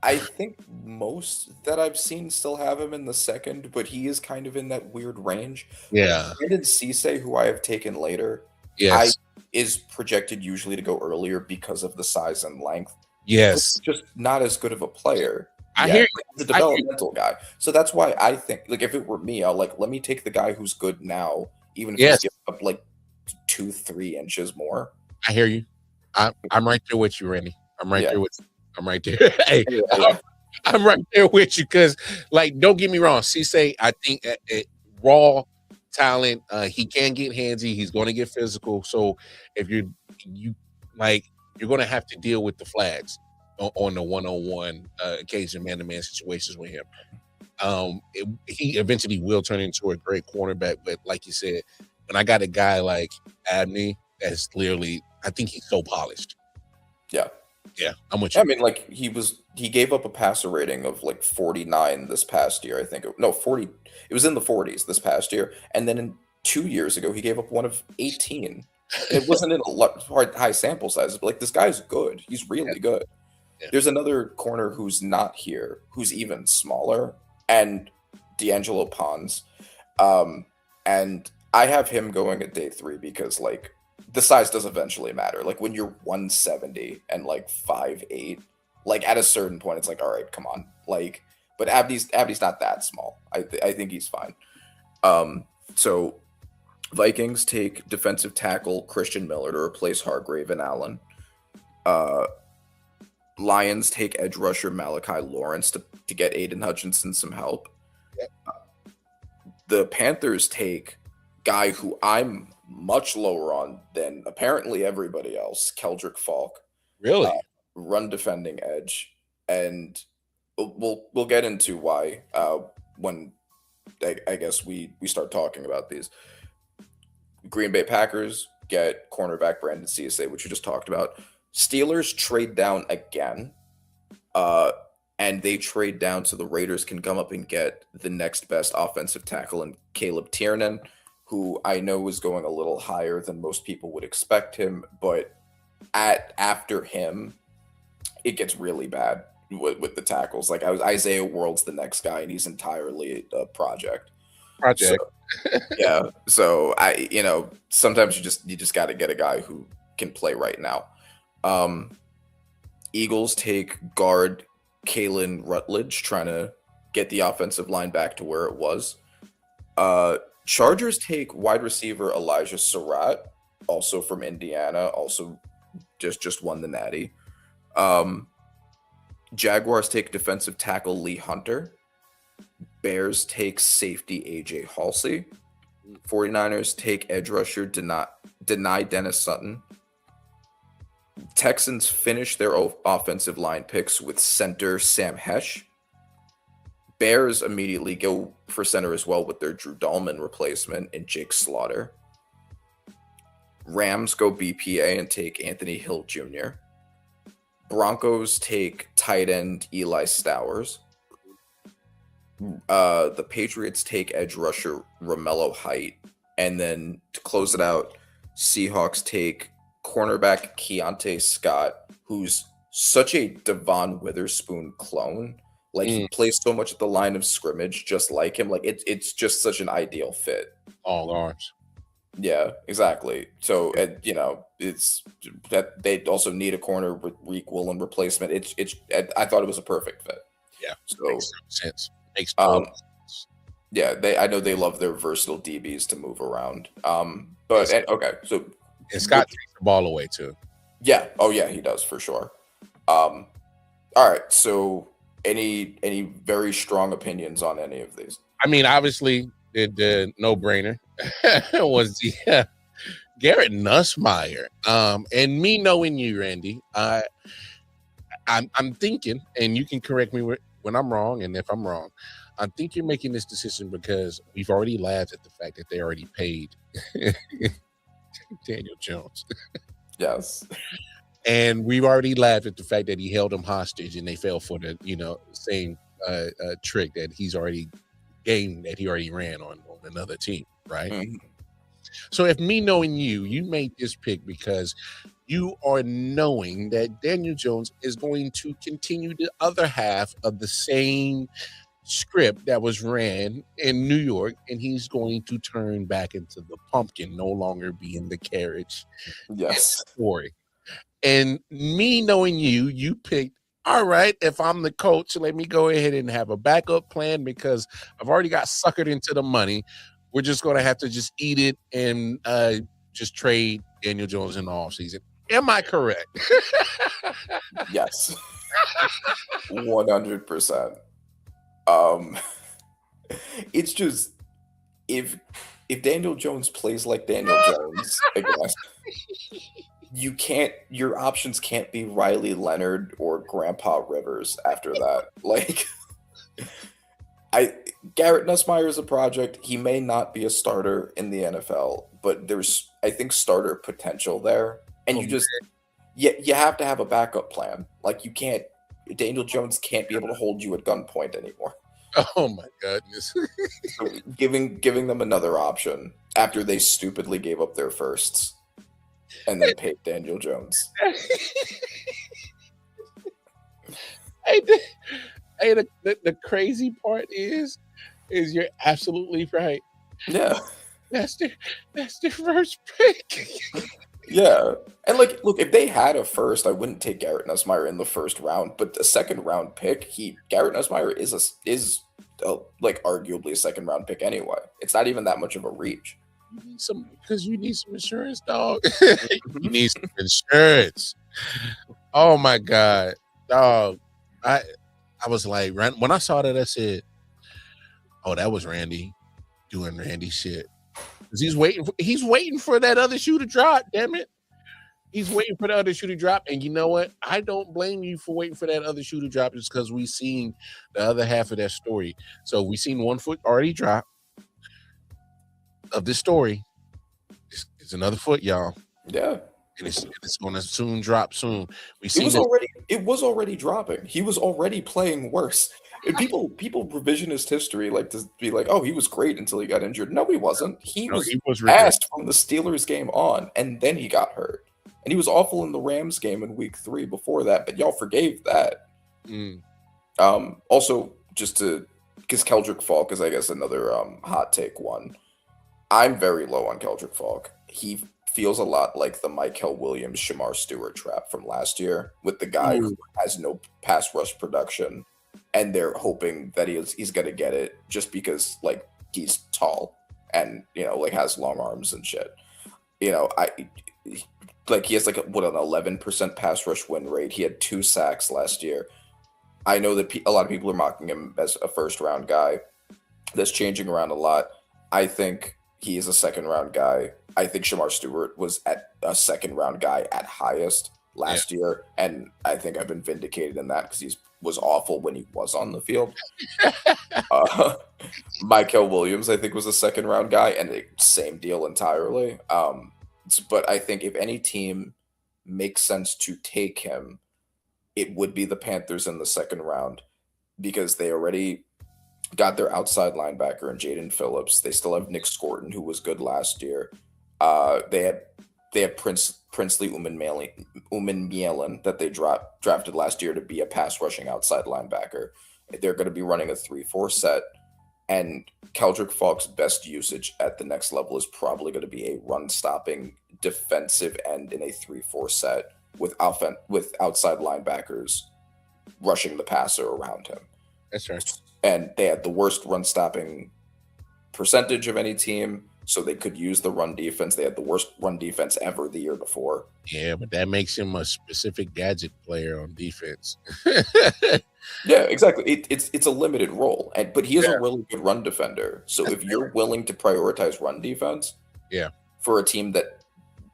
I think most that I've seen still have him in the second, but he is kind of in that weird range. yeah, Brandon Cisse, who I have taken later, I yes, is projected usually to go earlier because of the size and length. yes. Just not as good of a player. I yet. hear Like, you. he's a developmental guy. So that's why I think, like, if it were me, I'll like, let me take the guy who's good now, even if Yes, he's giving up like 2-3 inches more. I hear you. I'm right there with you, Randy. I'm right Yeah. there with you. I'm right there. Hey, Yeah. I'm right there with you because, like, don't get me wrong. Cisse, I think raw talent. He can get handsy. He's going to get physical. So if you like, you're going to have to deal with the flags on the one-on-one occasion, man-to-man situations with him. He eventually will turn into a great cornerback, but like you said, when I got a guy like Abney, that's clearly, I think he's so polished. Yeah. Yeah, I'm with you. I mean, like he gave up a passer rating of like 49 this past year. I think no 40. It was in the 40s this past year, and then 2 years ago he gave up one of 18. It wasn't in a high sample size, but like this guy's good. He's really good. Yeah. There's another corner who's not here, who's even smaller, and D'Angelo Pons. And I have him going at day 3 because like the size does eventually matter. Like when you're 170 and like 5'8", like at a certain point, it's like, all right, come on. Like, but Abdi's not that small. I think he's fine. So Vikings take defensive tackle Christian Miller to replace Hargrave and Allen. Lions take edge rusher Malachi Lawrence to get Aiden Hutchinson some help. Yep. The Panthers take guy who I'm much lower on than apparently everybody else, Keldrick Falk. Really? Run defending edge. And we'll get into why when I guess we start talking about these. Green Bay Packers get cornerback Brandon Cisse, which you just talked about. Steelers trade down again, and they trade down so the Raiders can come up and get the next best offensive tackle in Caleb Tiernan, who I know is going a little higher than most people would expect him, but after him, it gets really bad with the tackles. Like Isaiah World's the next guy, and he's entirely a project. So, yeah. So sometimes you just got to get a guy who can play right now. Eagles take guard Kalen Rutledge, trying to get the offensive line back to where it was. Chargers take wide receiver Elijah Surratt, also from Indiana, also just won the Natty. Jaguars take defensive tackle Lee Hunter. Bears take safety AJ Halsey. 49ers take edge rusher deny Dennis Sutton. Texans finish their offensive line picks with center Sam Hesh. Bears immediately go for center as well with their Drew Dahlman replacement and Jake Slaughter. Rams go BPA and take Anthony Hill Jr. Broncos take tight end Eli Stowers. The Patriots take edge rusher Romello Height. And then to close it out, Seahawks take cornerback Keontae Scott, who's such a Devon Witherspoon clone. Like he plays so much at the line of scrimmage, just like him. Like it's just such an ideal fit. All arms. Yeah, exactly. So it's that they also need a corner with equal and replacement. I thought it was a perfect fit. Yeah. So makes sense. Makes sense. Yeah, I know they love their versatile DBs to move around. But okay, so and Scott takes the ball away too. Yeah. Oh yeah, he does for sure. All right. So any very strong opinions on any of these? I mean, obviously the no-brainer was the Garrett Nussmeier. And me knowing you, Randy, I'm thinking, and you can correct me when I'm wrong, and if I'm wrong, I think you're making this decision because we've already laughed at the fact that they already paid Daniel Jones. Yes. And we've already laughed at the fact that he held him hostage and they fell for the, same trick that he's already game that he already ran on another team, right? Mhm. So if me knowing you made this pick because you are knowing that Daniel Jones is going to continue the other half of the same script that was ran in New York, and he's going to turn back into the pumpkin, no longer be in the carriage Yes. story. And me knowing you picked, all right, if I'm the coach, let me go ahead and have a backup plan because I've already got suckered into the money. We're just going to have to just eat it and just trade Daniel Jones in the offseason. Am I correct? Yes. 100%. It's just if Daniel Jones plays like Daniel Jones again, your options can't be Riley Leonard or Grandpa Rivers after that. Like Garrett Nussmeier is a project. He may not be a starter in the NFL, but there's I think starter potential there. And you have to have a backup plan. Like Daniel Jones can't be able to hold you at gunpoint anymore. Oh my goodness. So giving them another option after they stupidly gave up their firsts and then paid Daniel Jones. The crazy part is you're absolutely right. Yeah. That's the first pick. Yeah. And look, if they had a first, I wouldn't take Garrett Nussmeier in the first round, but the second round pick, Garrett Nussmeier is arguably a second round pick anyway. It's not even that much of a reach. You need some insurance, dog. You need some insurance. Oh my God, dog. I was like, when I saw that, I said, "Oh, that was Randy doing Randy shit." Because he's waiting for that other shoe to drop. Damn it, he's waiting for the other shoe to drop. And you know what? I don't blame you for waiting for that other shoe to drop. It's because we've seen the other half of that story. So we've seen one foot already drop of this story. It's another foot, y'all. Yeah. And it's going to soon drop soon. It was already dropping. He was already playing worse. And people revisionist history like to be like, oh, he was great until he got injured. No, he wasn't. He was asked from the Steelers game on, and then he got hurt. And he was awful in the Rams game in week 3 before that, but y'all forgave that. Also, just because Keldrick Falk is, I guess, another hot take one. I'm very low on Keldrick Falk. He feels a lot like the Michael Williams, Shamar Stewart trap from last year with the guy who has no pass rush production, and they're hoping that he's going to get it just because he's tall and has long arms and shit. He has an 11% pass rush win rate. He had 2 sacks last year. I know that a lot of people are mocking him as a first round guy. That's changing around a lot. I think he is a second round guy. I think Shamar Stewart was at a second round guy at highest last year, and I think I've been vindicated in that because he was awful when he was on the field. Michael Williams, I think, was a second round guy, and same deal entirely. But I think if any team makes sense to take him, it would be the Panthers in the second round because they already got their outside linebacker in Jaden Phillips. They still have Nick Scorton, who was good last year. They had Princely Umanmielen that they drafted last year to be a pass rushing outside linebacker. They're going to be running a 3-4 set, and Keldrick Falk's best usage at the next level is probably going to be a run stopping defensive end in a 3-4 set with outside linebackers rushing the passer around him. That's right. And they had the worst run stopping percentage of any team, so they could use the run defense. They had the worst run defense ever the year before. Yeah, but that makes him a specific gadget player on defense. Yeah, exactly. It's a limited role, but he is a really good run defender. So if you're willing to prioritize run defense, for a team that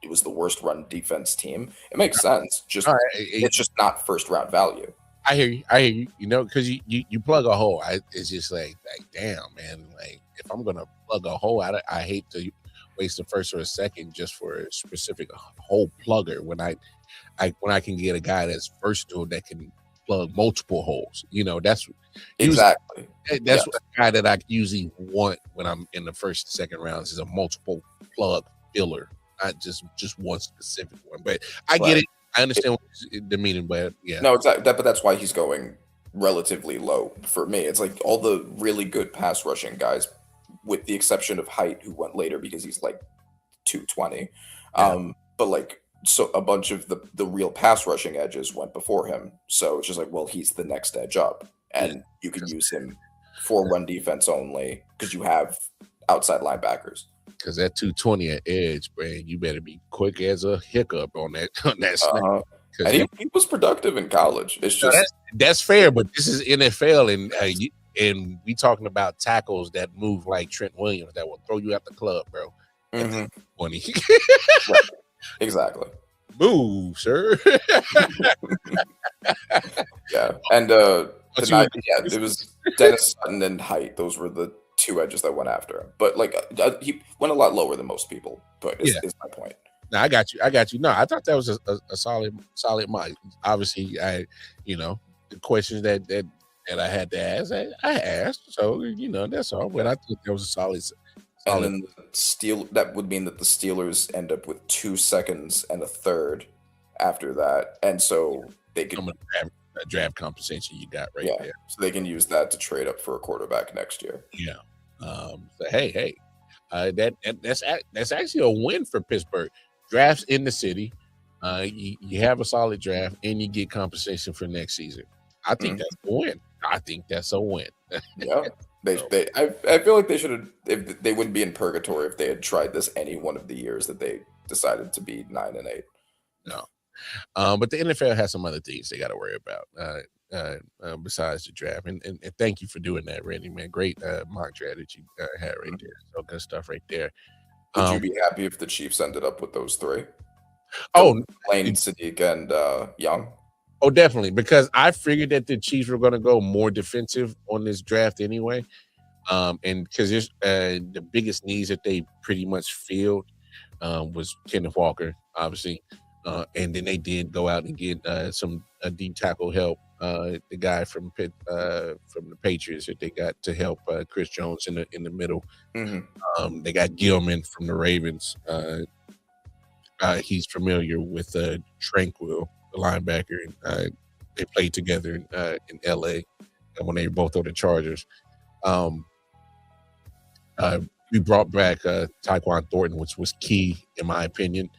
it was the worst run defense team, it makes sense. It's just not first round value. I hear you. Because you plug a hole. It's just like damn, man. Like if I'm gonna plug a hole, I hate to waste the first or a second just for a specific hole plugger when I when I can get a guy that's versatile that can plug multiple holes. That's Exactly. that's what a guy that I usually want when I'm in the first, second rounds is a multiple plug filler, not just one specific one. But I get it. I understand the meaning, but yeah. No, exactly. But that's why he's going relatively low for me. It's like all the really good pass rushing guys, with the exception of Height, who went later because he's like 220. Yeah. But like, so a bunch of the real pass rushing edges went before him. So it's just like, well, he's the next edge up, and you can use him for run defense only because you have outside linebackers. Because that 220 at edge, man, you better be quick as a hiccup on that snap. And he was productive in college. It's just that's fair, but this is NFL, and we talking about tackles that move like Trent Williams that will throw you out the club, bro. Mhm. 20. Right. Exactly. Move, sir. Yeah, and it was Dennis Sutton and Height. Those were the two edges that went after him. But like, he went a lot lower than most people. But is my point. No, I got you. No, I thought that was a solid mic. Obviously, the questions that I had to ask, I asked. So that's all. But I think that was a solid. And then that would mean that the Steelers end up with 2 seconds and a third after that, and so they can draft compensation you got right there. So they can use that to trade up for a quarterback next year. Yeah. So hey, that's actually a win for Pittsburgh. Drafts in the city, you have a solid draft, and you get compensation for next season. I think that's a win. I think that's a win. Yeah. I feel like they should have. If they wouldn't be in purgatory if they had tried this any one of the years that they decided to be 9 and 8. No, but the NFL has some other things they got to worry about besides the draft. And thank you for doing that, Randy. Man, great mock draft that you had right there. So good stuff right there. Would you be happy if the Chiefs ended up with those 3? Lane, Sadiq, and Young. Oh, definitely, because I figured that the Chiefs were going to go more defensive on this draft anyway, and because there's the biggest needs that they pretty much filled was Kenneth Walker, obviously, and then they did go out and get some deep tackle help. The guy from the Patriots that they got to help Chris Jones in the middle. Mm-hmm. They got Gilman from the Ravens. He's familiar with Tranquil, the linebacker. They played together in LA when they were both on the Chargers. We brought back Tyquan Thornton, which was key in my opinion.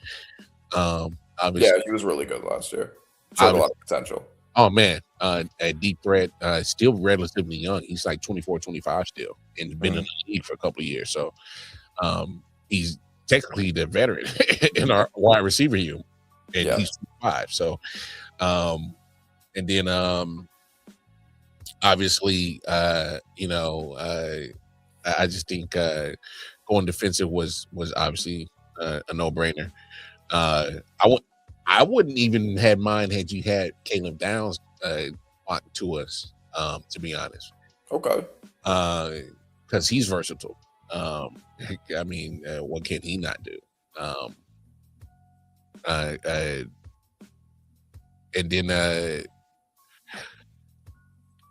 Obviously, he was really good last year. Showed a lot of potential. Oh man, a deep threat, still relatively young. He's like 24, 25 still, and been in the league for a couple of years. So he's technically the veteran in our wide receiver unit, and he's 5. So, and then obviously, I just think going defensive was obviously a no-brainer. I wouldn't even have mind had you had Caleb Downs to us, to be honest. Okay. Because he's versatile. I mean, what can he not do? And then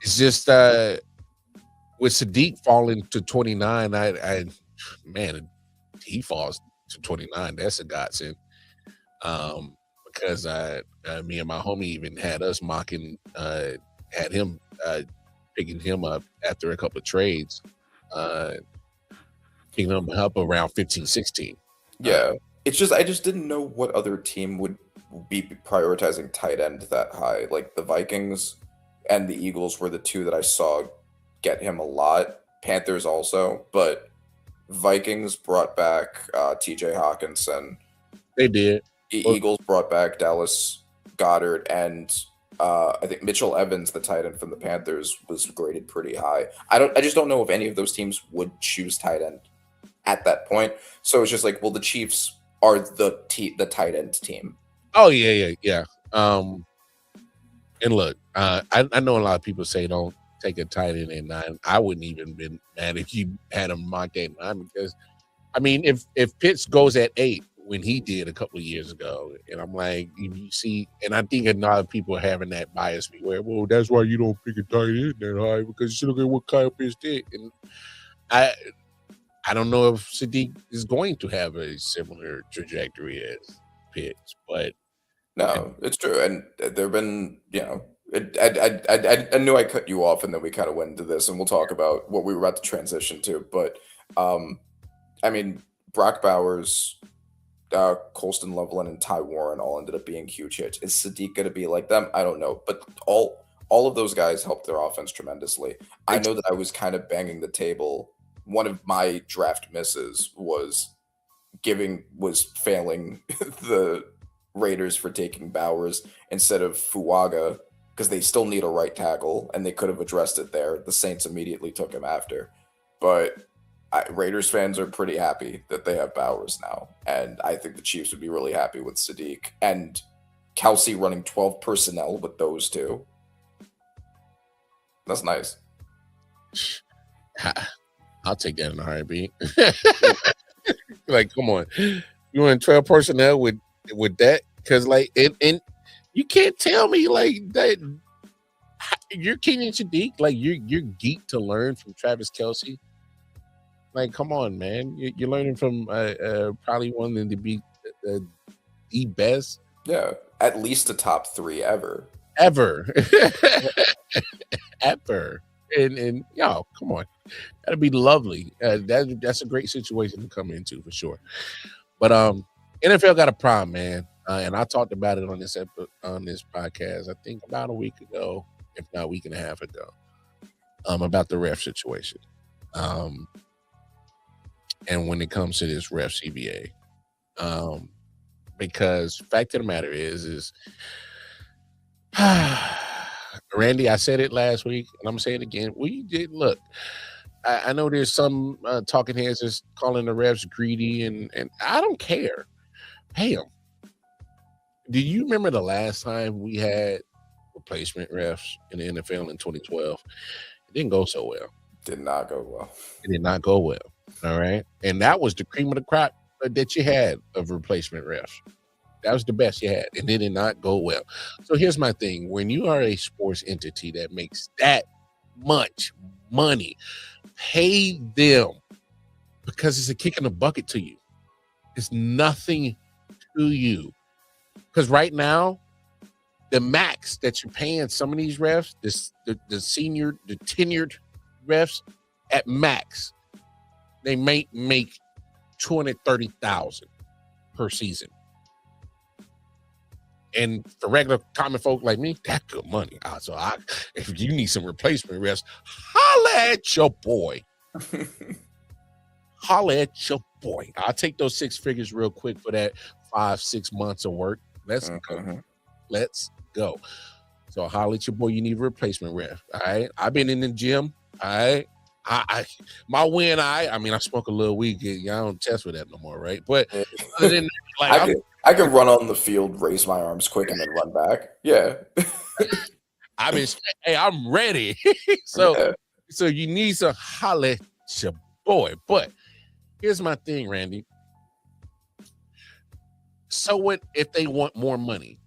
it's just with Sadiq falling to 29, man, he falls to 29. That's a godsend. Because me and my homie even had us mocking, had him picking him up after a couple of trades, picking him up around 15, 16. Yeah, it's just I just didn't know what other team would be prioritizing tight end that high. Like the Vikings and the Eagles were the two that I saw get him a lot. Panthers also, but Vikings brought back TJ Hawkinson. They did. Eagles brought back Dallas Goedert, and I think Mitchell Evans, the tight end from the Panthers, was graded pretty high. I just don't know if any of those teams would choose tight end at that point. So it's just like, well, the Chiefs are the tight end team. Oh yeah. And look, I know a lot of people say don't take a tight end at 9. I wouldn't even been mad if you had him mocked at 9 because, I mean, if Pitts goes at 8, when he did a couple of years ago. And I'm like, you see, and I think a lot of people are having that bias where, well, that's why you don't pick a tight end that high, because you should look at what Kyle Pitts did. And I don't know if Sadiq is going to have a similar trajectory as Pitts, but no, it's true. And there have been, I knew I cut you off, and then we kind of went into this, and we'll talk about what we were about to transition to. But I mean, Brock Bowers, Colston Loveland, and Ty Warren all ended up being huge hits. Is Sadiq going to be like them? I don't know, but all of those guys helped their offense tremendously. I know that I was kind of banging the table. One of my draft misses was failing the Raiders for taking Bowers instead of Fuaga, because they still need a right tackle, and they could have addressed it there. The Saints immediately took him after. But Raiders fans are pretty happy that they have Bowers now, and I think the Chiefs would be really happy with Sadiq. And Kelsey running 12 personnel with those two. That's nice. I'll take that in a heartbeat. Like, come on. You want 12 personnel with that? Because, like, and you can't tell me, like, that you're Kenyon Sadiq. Like, you're geeked to learn from Travis Kelce. Like, come on, man. You're learning from probably one of the best. Yeah, at least a top 3 ever. Ever. And y'all, come on. That'd be lovely. That's a great situation to come into for sure. But NFL got a problem, man. And I talked about it on this podcast, I think about a week ago, if not a week and a half ago, about the ref situation. And when it comes to this ref CBA, because fact of the matter is Randy, I said it last week, and I'm saying it again. We did look. I know there's some talking heads just calling the refs greedy, and I don't care. Pay them. Do you remember the last time we had replacement refs in the NFL in 2012? It didn't go so well. Did not go well. It did not go well. All right. And that was the cream of the crop that you had of replacement refs. That was the best you had, and it did not go well. So here's my thing. When you are a sports entity that makes that much money, pay them, because it's a kick in the bucket to you. It's nothing to you. Because right now, the max that you're paying some of these refs, the tenured refs, at max, they may make $230,000 per season. And for regular common folk like me, that's good money. So if you need some replacement refs, holla at your boy. Holla at your boy. I'll take those 6 figures real quick for that 5-6 months of work. Let's go. Let's go. So holla at your boy. You need a replacement ref. All right. I've been in the gym. All right. My win. I mean, I smoke a little weed. I don't test with that no more, right? But other than that, like, I can run on the field, raise my arms quick, and then run back. Yeah. I'm ready. So you need to holla at your boy. But here's my thing, Randy. So what if they want more money,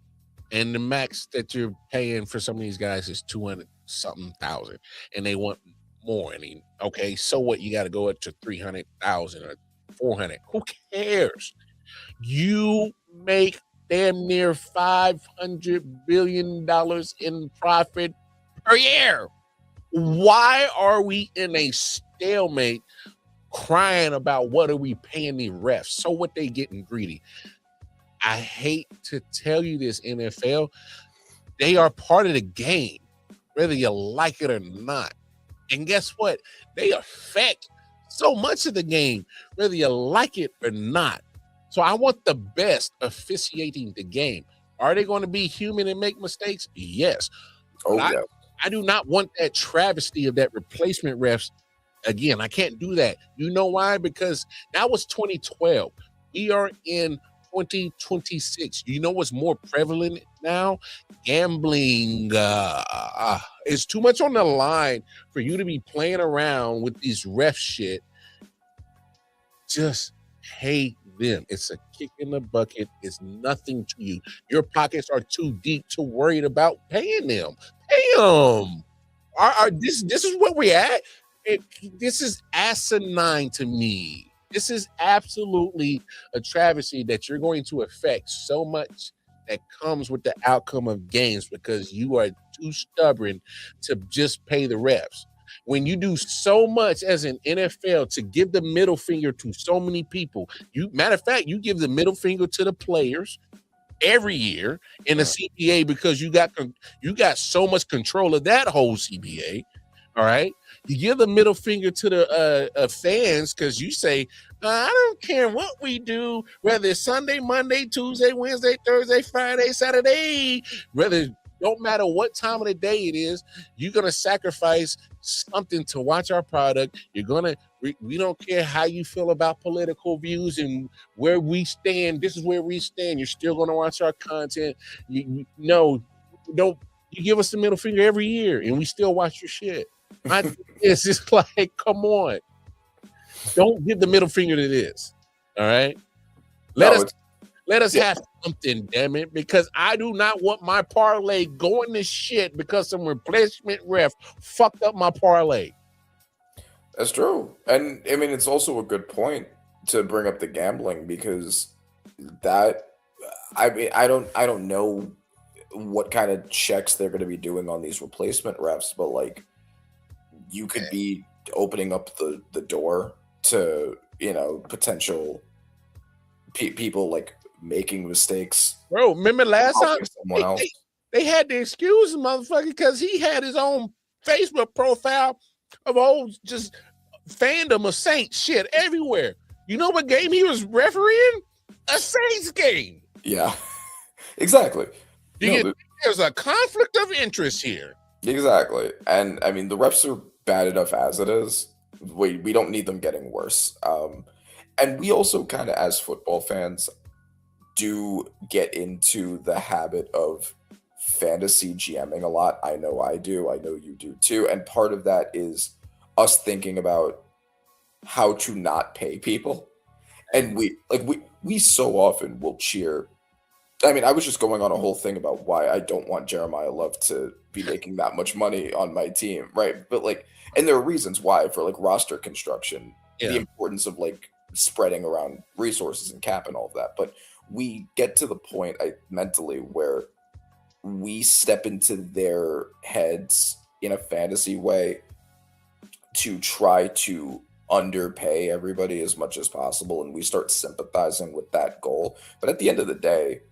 and the max that you're paying for some of these guys is 200-something thousand, and they want more? I mean, okay, so what? You got to go up to 300,000 or 400. Who cares? You make damn near $500 billion in profit per year. Why are we in a stalemate crying about what are we paying the refs? So what, they getting greedy? I hate to tell you this, NFL, they are part of the game, whether you like it or not. And guess what? They affect so much of the game, whether you like it or not. So I want the best officiating the game. Are they going to be human and make mistakes? Yes. Oh, yeah. I do not want that travesty of that replacement refs again. I can't do that. You know why? Because that was 2012. We are in 2026. You know what's more prevalent now? Gambling. It's too much on the line for you to be playing around with these ref shit. Just pay them. It's a kick in the bucket. It's nothing to you. Your pockets are too deep to worry about paying them. Pay them. This is where we're at. This is asinine to me. This is absolutely a travesty that you're going to affect so much that comes with the outcome of games because you are too stubborn to just pay the refs. When you do so much as an NFL to give the middle finger to so many people, matter of fact, you give the middle finger to the players every year in the CBA because you got so much control of that whole CBA. All right, you give the middle finger to the fans because you say, I don't care what we do, whether it's Sunday, Monday, Tuesday, Wednesday, Thursday, Friday, Saturday, don't matter what time of the day it is, you're gonna sacrifice something to watch our product. We don't care how you feel about political views and where we stand. This is where we stand. You're still gonna watch our content. You give us the middle finger every year, and we still watch your shit. It's just like, come on. Don't give the middle finger to this. All right. Let us have something, damn it, because I do not want my parlay going to shit because some replacement ref fucked up my parlay. That's true. And I mean, it's also a good point to bring up the gambling because I don't know what kind of checks they're going to be doing on these replacement refs, but like you could be opening up the door to, potential people like making mistakes. Bro, remember last time they had to excuse the motherfucker because he had his own Facebook profile of old just fandom of Saints shit everywhere. You know what game he was refereeing? A Saints game. Yeah, exactly. There's a conflict of interest here. Exactly. And I mean, the refs are bad enough as it is. We don't need them getting worse. And we also kind of, as football fans, do get into the habit of fantasy GMing a lot. I know I do. I know you do too. And part of that is us thinking about how to not pay people. And we so often will cheer. I mean, I was just going on a whole thing about why I don't want Jeremiah Love to be making that much money on my team, right? But and there are reasons why for roster construction, the importance of spreading around resources and cap and all of that. But we get to the point mentally where we step into their heads in a fantasy way to try to underpay everybody as much as possible, and we start sympathizing with that goal. But at the end of the day,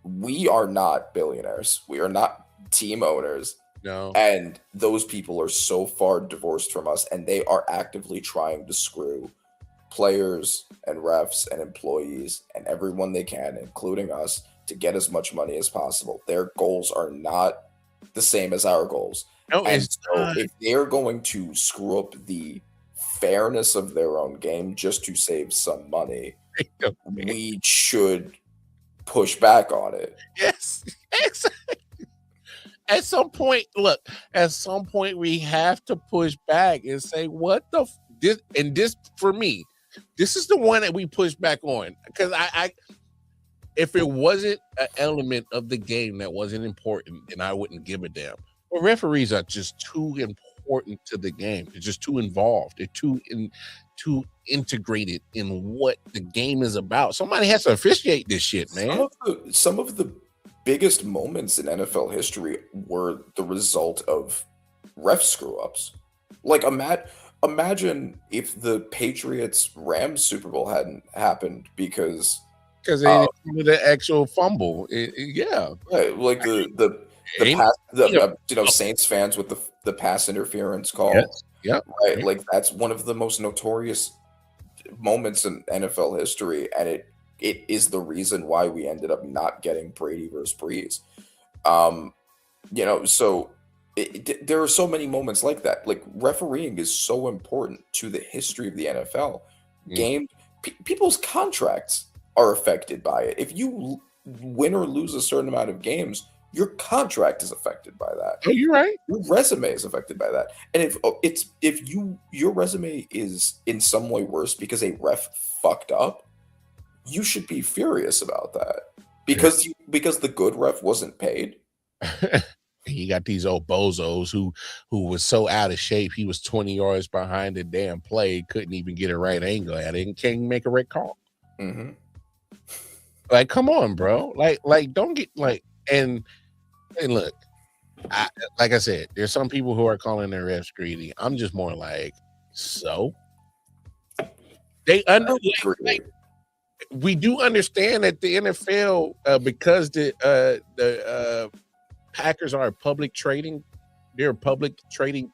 we are not billionaires. We are not team owners. No. And those people are so far divorced from us, and they are actively trying to screw players and refs and employees and everyone they can, including us, to get as much money as possible. Their goals are not the same as our goals. No, and so if they're going to screw up the fairness of their own game just to save some money, we should push back on it. Yes, exactly. At some point, we have to push back and say, what the this for me, this is the one that we push back on. Because if it wasn't an element of the game that wasn't important, then I wouldn't give a damn. But referees are just too important to the game. They're just too involved. They're too integrated in what the game is about. Somebody has to officiate this shit, man. Some of the biggest moments in NFL history were the result of ref screw-ups. Imagine if the Patriots-Rams Super Bowl hadn't happened because they didn't do the actual fumble. Right, Saints fans with the pass interference call. Yes. Yeah, right. That's one of the most notorious moments in NFL history, and it is the reason why we ended up not getting Brady versus Breeze. So there are so many moments like that. Refereeing is so important to the history of the NFL. People's contracts are affected by it. If you win or lose a certain amount of games, your contract is affected by that. Oh, you're right. Your resume is affected by that. And if your resume is in some way worse because a ref fucked up, you should be furious about that because the good ref wasn't paid. You got these old bozos who was so out of shape, he was 20 yards behind the damn play, couldn't even get a right angle at it, and can't make a red call. Mm-hmm. Like, come on, bro. Like, don't get like, and look, like I said, there's some people who are calling their refs greedy. I'm just more like, so they we do understand that the NFL, because the Packers are a public trading, they're a public trading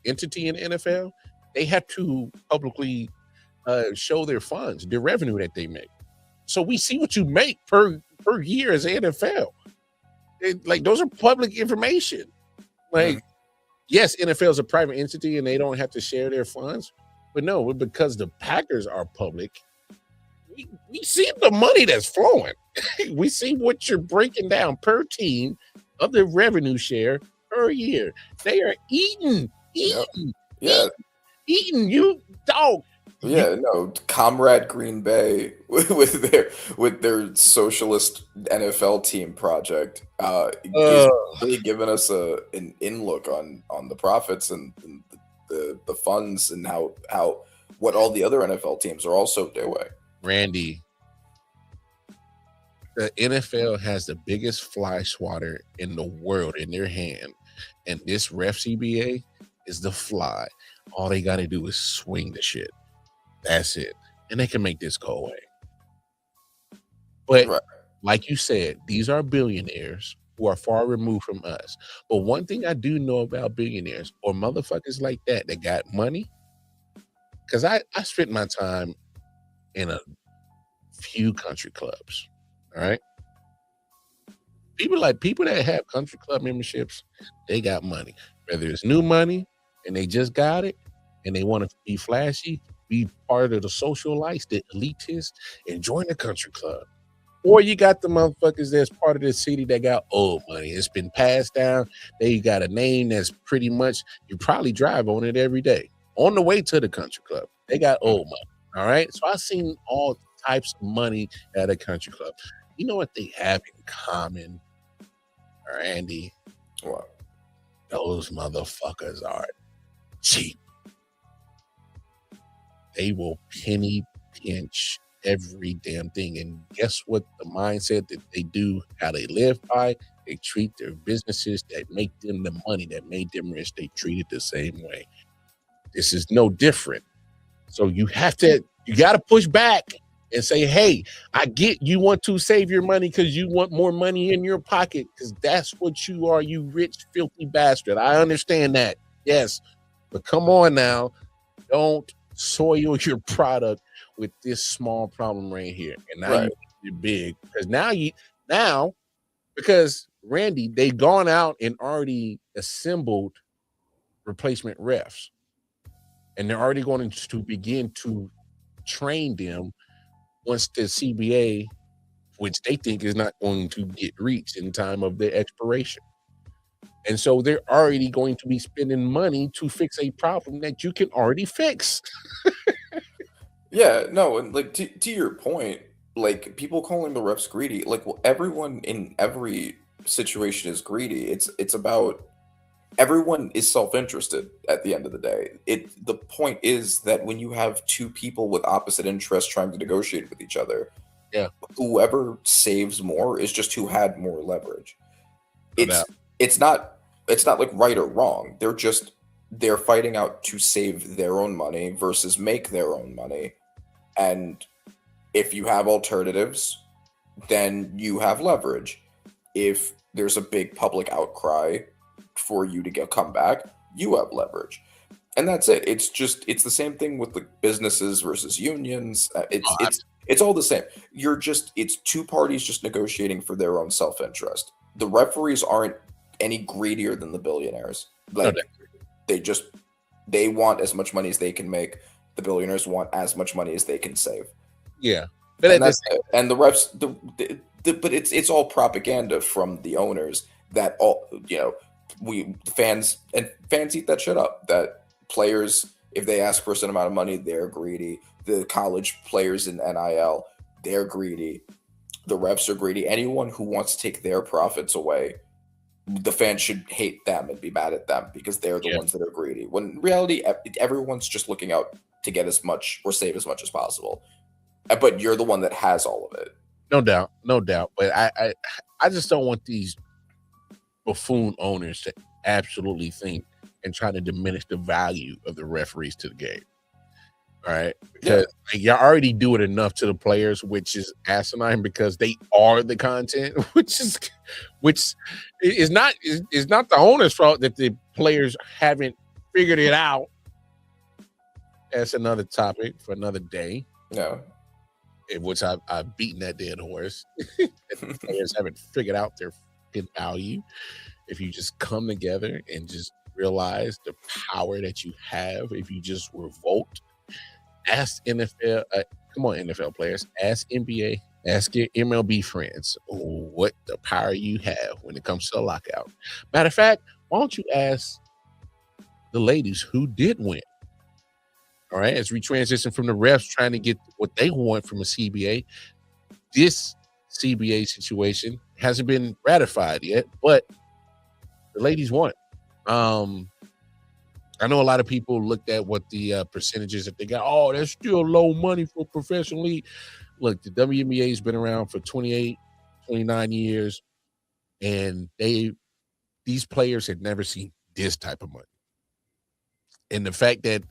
entity in the NFL. They have to publicly show their funds, their revenue that they make. So we see what you make per year as an NFL. Like, those are public information. Like, yes, NFL is a private entity and they don't have to share their funds, but no, because the Packers are public, we see the money that's flowing. We see what you're breaking down per team of the revenue share per year. They are eating. You dog. Yeah, no, Comrade Green Bay with their socialist NFL team project is really giving us an in look on the profits and the funds and how what all the other NFL teams are also doing. Randy, the NFL has the biggest fly swatter in the world in their hand, and this ref CBA is the fly. All they got to do is swing the shit. That's it. And they can make this go away. But like you said, these are billionaires who are far removed from us. But one thing I do know about billionaires or motherfuckers like that got money, because I spent my time in a few country clubs. All right. People that have country club memberships, they got money. Whether it's new money and they just got it and they want to be flashy, be part of the social life, the elitists, and join the country club. Or you got the motherfuckers that's part of the city that got old money. It's been passed down. They got a name that's pretty much, you probably drive on it every day. On the way to the country club, they got old money. All right. So I've seen all types of money at a country club. You know what they have in common, Randy? What? Those motherfuckers are cheap. They will penny pinch every damn thing. And guess what? The mindset that they do, how they live by, they treat their businesses that make them the money that made them rich. They treat it the same way. This is no different. So you got to push back and say, hey, I get you want to save your money because you want more money in your pocket because that's what you are, you rich, filthy bastard. I understand that. Yes. But come on now. Don't soil your product with this small problem right here. And now you're big. Because because Randy, they gone out and already assembled replacement refs. And they're already going to begin to train them once the CBA, which they think is not going to get reached in time of the expiration. And so they're already going to be spending money to fix a problem that you can already fix. Yeah, no, and like to your point, like people calling the refs greedy, like everyone in every situation is greedy. It's about everyone is self-interested at the end of the day. The point is that when you have two people with opposite interests trying to negotiate with each other, whoever saves more is just who had more leverage. It's not like right or wrong. They're fighting out to save their own money versus make their own money. And if you have alternatives, then you have leverage. If there's a big public outcry for you to come back, you have leverage. And that's it. It's the same thing with the businesses versus unions. It's all the same. It's two parties just negotiating for their own self-interest. The referees aren't any greedier than the billionaires. Like they want as much money as they can make. The billionaires want as much money as they can save. Yeah. And the refs, but it's all propaganda from the owners that all, fans eat that shit up. That players, if they ask for a certain amount of money, they're greedy. the college players in NIL, they're greedy. The refs are greedy. Anyone who wants to take their profits away, the fans should hate them and be mad at them because they're the ones that are greedy. When in reality, everyone's just looking out to get as much or save as much as possible. But you're the one that has all of it. No doubt, no doubt. But I just don't want these buffoon owners to absolutely think and try to diminish the value of the referees to the game. All right, because y'all already do it enough to the players, which is asinine because they are the content, which is not the owner's fault that the players haven't figured it out. That's another topic for another day. No, in which I've beaten that dead horse. The players haven't figured out their value. If you just come together and just realize the power that you have, if you just revolt. Ask NFL, come on, NFL players. Ask NBA, ask your MLB friends what the power you have when it comes to a lockout. Matter of fact, why don't you ask the ladies who did win? All right, as we transition from the refs trying to get what they want from a CBA, this CBA situation hasn't been ratified yet, but the ladies won. I know a lot of people looked at what the percentages that they got. Oh, that's still low money for professional league. Look, the WNBA has been around for 28, 29 years, and these players had never seen this type of money. And the fact that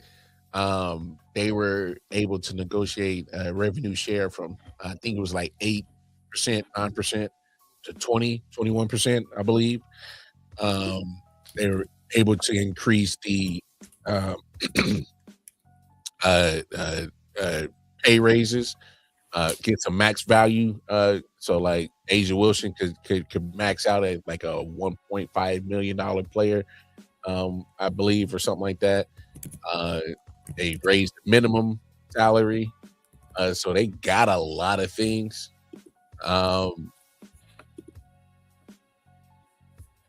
they were able to negotiate a revenue share from, I think it was like 8%, 9% to 20, 21%, I believe. They were able to increase the pay raises, get some max value. So like Asia Wilson could max out at like a $1.5 million player, I believe, or something like that. They raised the minimum salary. So they got a lot of things.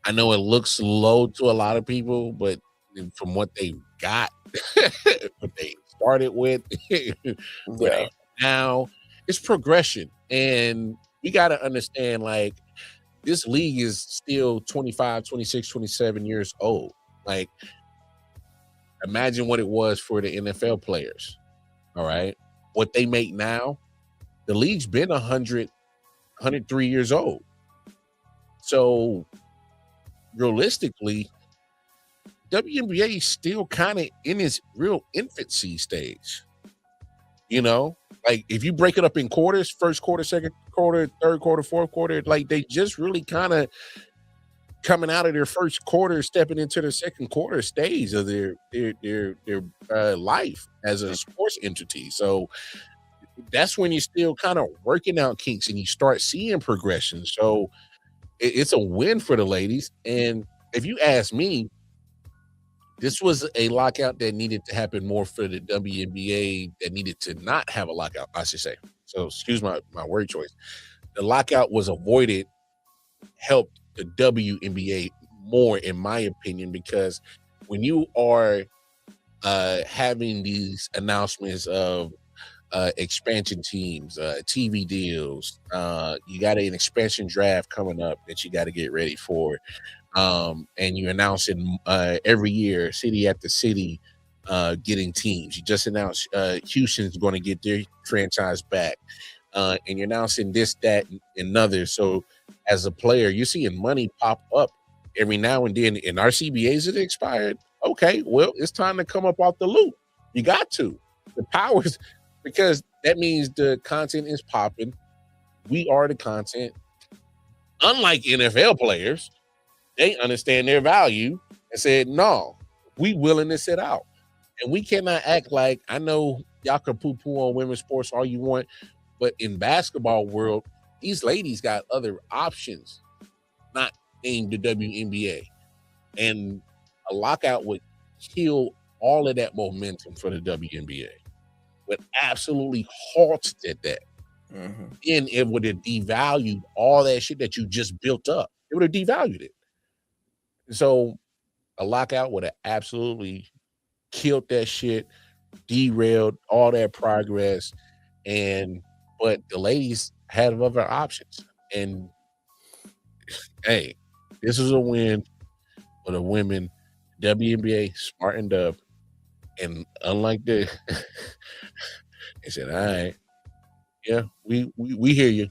I know it looks low to a lot of people, but from what they got, what they started with, now it's progression. And we got to understand, like, this league is still 25, 26, 27 years old. Like, imagine what it was for the NFL players. All right. What they make now, the league's been 100, 103 years old. So realistically, WNBA is still kind of in its real infancy stage. You know, like if you break it up in quarters, first quarter, second quarter, third quarter, fourth quarter, like they just really kind of coming out of their first quarter, stepping into the second quarter stage of their life as a sports entity. So that's when you're still kind of working out kinks and you start seeing progression. So it's a win for the ladies. And if you ask me, this was a lockout that needed to happen more for the WNBA, that needed to not have a lockout, I should say. So excuse my word choice. The lockout was avoided, helped the WNBA more, in my opinion, because when you are having these announcements of expansion teams, TV deals, you got an expansion draft coming up that you got to get ready for, and you announce it every year, city after city, getting teams. You just announced Houston's going to get their franchise back, and you're announcing this, that, and another. So as a player, you're seeing money pop up every now and then. And our CBAs that expired, okay, well, it's time to come up off the loop. You got to. The powers, because that means the content is popping. We are the content. Unlike NFL players, they understand their value and said, no, we willing to sit out. And we cannot act like, I know y'all can poo-poo on women's sports all you want, but in basketball world, these ladies got other options, not named the WNBA. And a lockout would kill all of that momentum for the WNBA. Would absolutely halted that. Mm-hmm. And it would have devalued all that shit that you just built up. It would have devalued it. So a lockout would have absolutely killed that shit, derailed all that progress. But the ladies had other options. And hey, this was a win for the women. WNBA smartened up, and unlike they said, "All right, yeah, we hear you.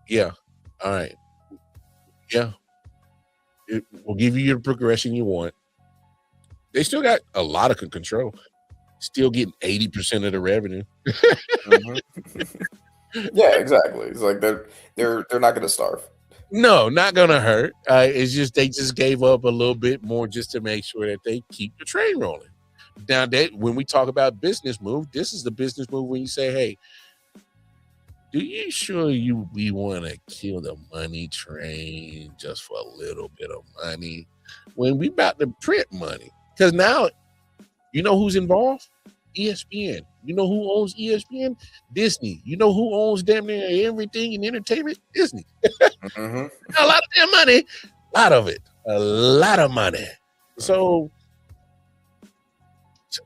Yeah, all right, yeah, we'll give you your progression you want." They still got a lot of control. Still getting 80% of the revenue. Yeah, exactly. It's like they're not going to starve. No, not gonna hurt. It's just they just gave up a little bit more just to make sure that they keep the train rolling. Now that when we talk about business move, this is the business move when you say, "Hey, do you sure we want to kill the money train just for a little bit of money when we about to print money?" Because now, you know who's involved? ESPN. You know who owns ESPN? Disney. You know who owns damn near everything in entertainment? Disney. A lot of their money. A lot of it. A lot of money. So,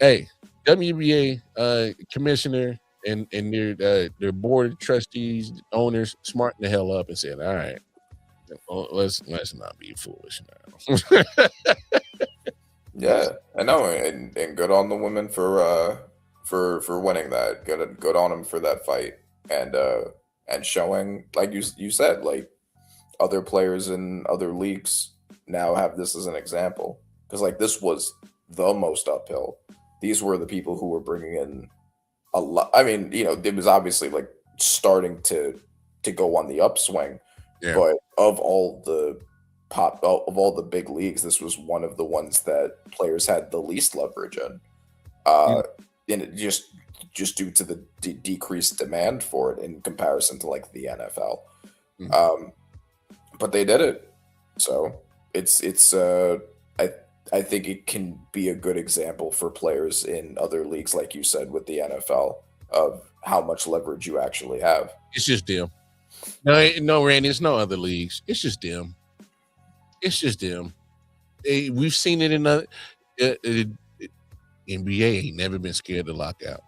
hey, WNBA commissioner and their board of trustees, owners, smarten the hell up and said, "All right, let's not be foolish now." Yeah, I know, and good on the women for winning that. Good on them for that fight, and showing, like you said, like other players in other leagues now have this as an example, because like this was the most uphill. These were the people who were bringing in a lot. I mean, it was obviously like starting to go on the upswing, but of all the big leagues, this was one of the ones that players had the least leverage in, and it just due to the decreased demand for it in comparison to like the NFL. But they did it, so I think it can be a good example for players in other leagues, like you said with the NFL, of how much leverage you actually have. It's just them. No, Randy, it's no other leagues. It's just them. It's just them. We've seen it in the NBA. Ain't never been scared to lock out.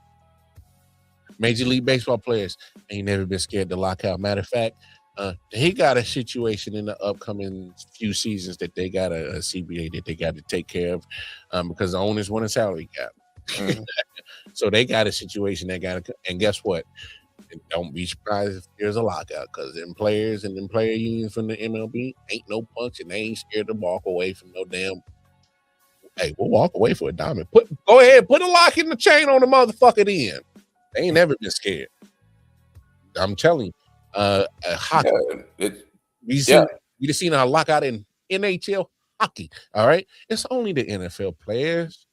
Major League Baseball players ain't never been scared to lock out. Matter of fact, he got a situation in the upcoming few seasons that they got a CBA that they got to take care of, because the owners want a salary cap. So they got a situation that got to, and guess what? Don't be surprised if there's a lockout, because them players and them player unions from the MLB ain't no punch, and they ain't scared to walk away from no damn. Hey, we'll walk away for a diamond. Go ahead, put a lock in the chain on the motherfucker then. They ain't never been scared. I'm telling you. Hockey. We just seen a lockout in NHL hockey. All right, it's only the NFL players,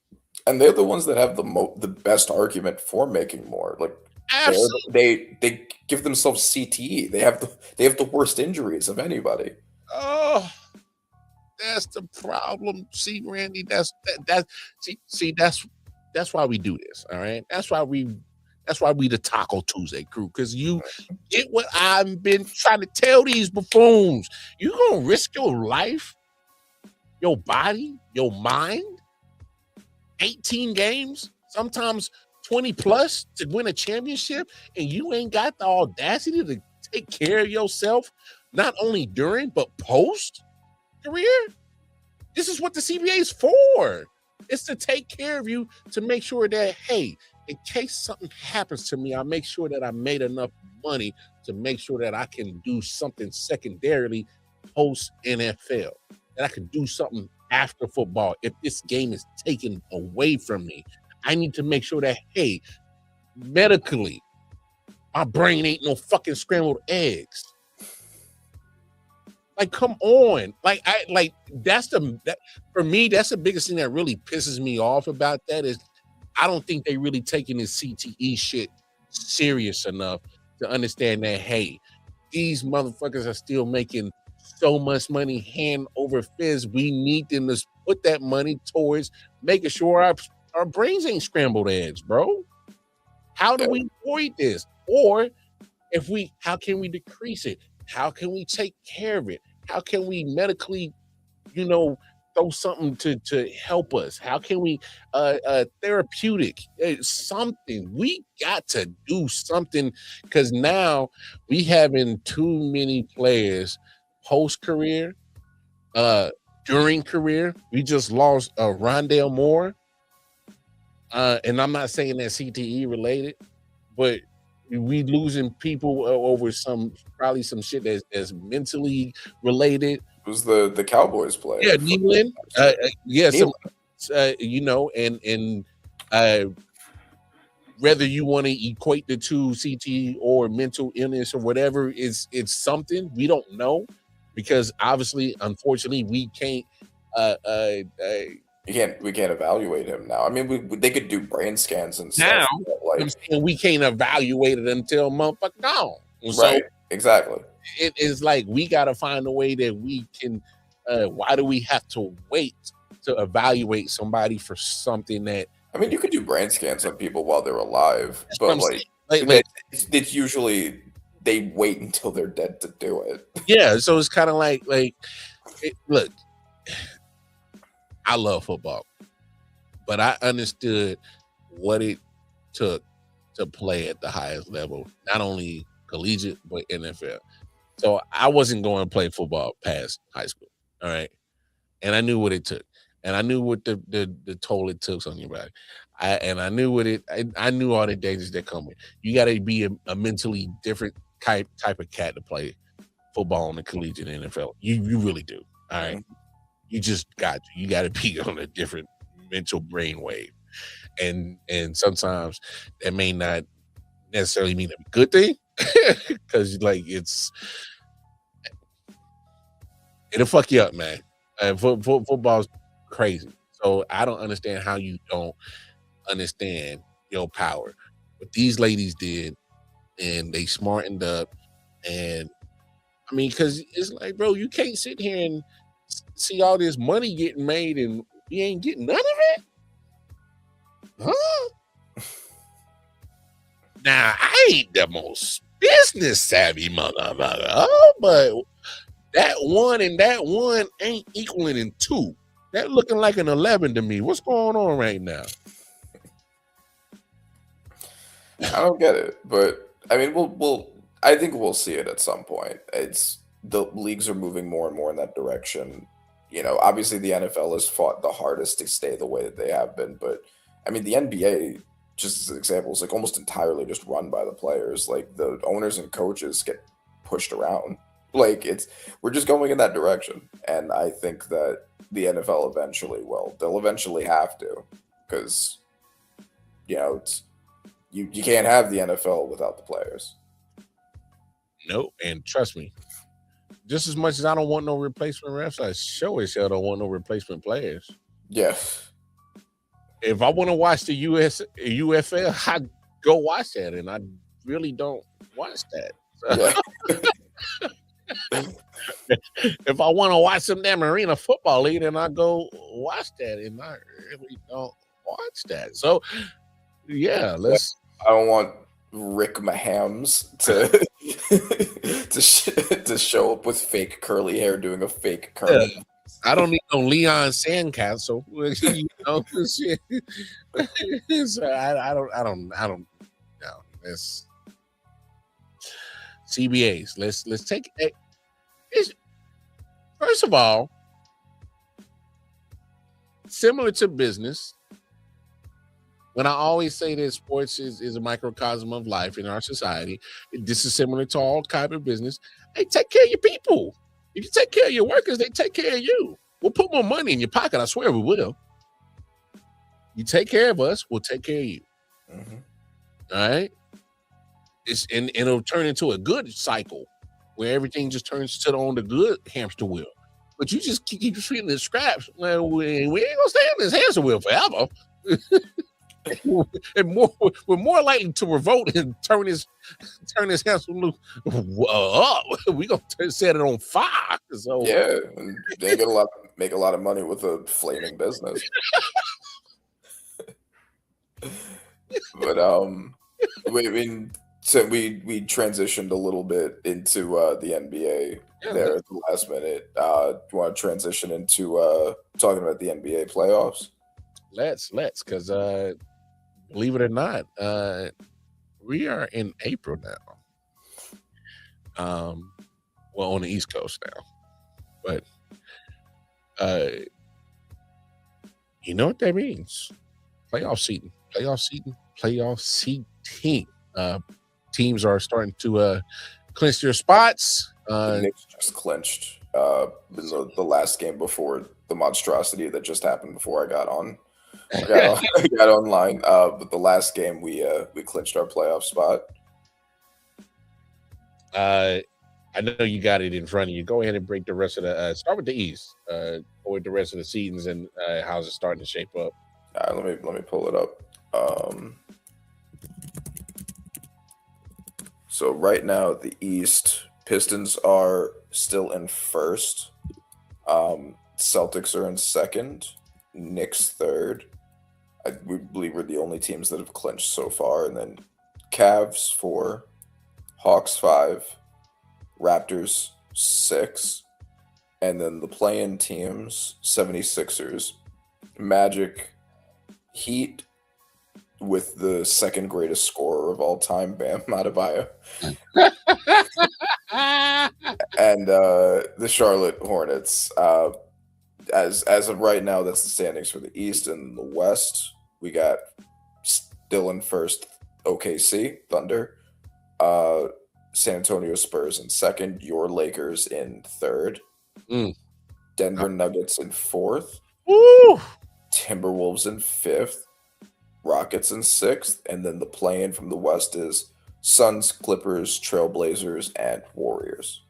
and they're the ones that have the best argument for making more. Like, they give themselves CTE. They have the worst injuries of anybody. Oh, that's the problem. See, Randy, that's why we do this. All right, that's why we the Taco Tuesday crew, because you get what I've been trying to tell these buffoons. You gonna risk your life, your body, your mind, 18 games, sometimes 20 plus to win a championship, and you ain't got the audacity to take care of yourself, not only during but post career? This is what the CBA is for. It's to take care of you, to make sure that, hey, in case something happens to me, I make sure that I made enough money to make sure that I can do something secondarily post NFL, that I can do something after football. If this game is taken away from me, I need to make sure that, hey, medically, my brain ain't no fucking scrambled eggs. Like, come on. For me, that's the biggest thing that really pisses me off about that is I don't think they really taking this CTE shit serious enough to understand that, hey, these motherfuckers are still making so much money hand over fist. We need them to put that money towards making sure our brains ain't scrambled eggs, bro. How do we avoid this? Or how can we decrease it? How can we take care of it? How can we medically, throw something to help us? How can we therapeutic something? We got to do something because now we having too many players post career, during career. We just lost Rondale Moore, and I'm not saying that CTE related, but we losing people over probably some shit that's mentally related. It was the Cowboys player. Yeah, Nealon. Yeah, some, and whether you want to equate the two, CTE or mental illness or whatever, it's something we don't know because obviously, unfortunately, we can't. We can't evaluate him now. I mean, they could do brain scans and stuff. Now, we can't evaluate it until motherfucker gone. So, right, exactly. It is like we got to find a way that we can. Why do we have to wait to evaluate somebody for something that? I mean, you could do brain scans on people while they're alive, but it's usually they wait until they're dead to do it. Yeah, so it's kind of like look. I love football, but I understood what it took to play at the highest level, not only collegiate, but NFL. So I wasn't going to play football past high school. All right. And I knew what it took. And I knew what the toll it took on your body. I knew all the dangers that come with. You got to be a mentally different type of cat to play football in the collegiate NFL. You really do. All right. You just got to be on a different mental brainwave, and sometimes that may not necessarily mean a good thing, because it'll fuck you up, man. Football's crazy, so I don't understand how you don't understand your power. What these ladies did, and they smartened up, and I mean, because it's like, bro, you can't sit here and see all this money getting made and we ain't getting none of it? Huh? Now, I ain't the most business savvy motherfucker, but that one and that one ain't equaling in two. That looking like an 11 to me. What's going on right now? I don't get it, but I mean, I think we'll see it at some point. The leagues are moving more and more in that direction. You know, obviously the NFL has fought the hardest to stay the way that they have been, but I mean, the NBA, just as an example, is like almost entirely just run by the players. Like the owners and coaches get pushed around. Like we're just going in that direction, and I think that the NFL eventually will. They'll eventually have to, because you know you can't have the NFL without the players. No, and trust me, just as much as I don't want no replacement refs, I sure as hell don't want no replacement players. Yeah. If I want to watch the UFL, I go watch that, and I really don't watch that. Yeah. If I want to watch some damn Arena Football League, then I go watch that, and I really don't watch that. So, yeah, I don't want Rick Mahams to show up with fake curly hair doing a fake curl. Yeah. I don't need no Leon Sandcastle. You know, shit. So I don't know. Let's CBAs. Let's take it. First of all, similar to business. When I always say that sports is a microcosm of life in our society, this is similar to all type of business. Hey, take care of your people. If you take care of your workers, they take care of you. We'll put more money in your pocket. I swear we will. You take care of us, we'll take care of you. Mm-hmm. All right? And it'll turn into a good cycle where everything just turns on the good hamster wheel. But you just keep feeding the scraps. Well, we ain't gonna stay on this hamster wheel forever. And we're more likely to revolt and turn this hamster wheel up. We gonna set it on fire. So yeah, and they make a lot of money with a flaming business. But I mean, So we transitioned a little bit into the NBA there at the last minute. Do you want to transition into talking about the NBA playoffs? Let's because believe it or not, we are in April now. Well, on the East Coast now, but you know what that means? Playoff seating. Teams are starting to clinch their spots. The Knicks just clinched in the last game before the monstrosity that just happened before I got on. I got online. But the last game we clinched our playoff spot. I know you got it in front of you. Go ahead and break the rest of the start with the East. Go with the rest of the seasons and how's it starting to shape up. Let me pull it up. So right now the East Pistons are still in first. Celtics are in second. Knicks third. We believe we're the only teams that have clinched so far, and then Cavs 4, Hawks 5, Raptors 6, and then the play-in teams 76ers, Magic, Heat with the second greatest scorer of all time, Bam Adebayo, and the Charlotte Hornets. As of right now, that's the standings for the East. And the West, we got still in first OKC Thunder, San Antonio Spurs in second, your Lakers in third, Denver Nuggets in fourth, Woo! Timberwolves in fifth, Rockets in sixth, and then the play-in from the West is Suns, Clippers, Trailblazers, and Warriors.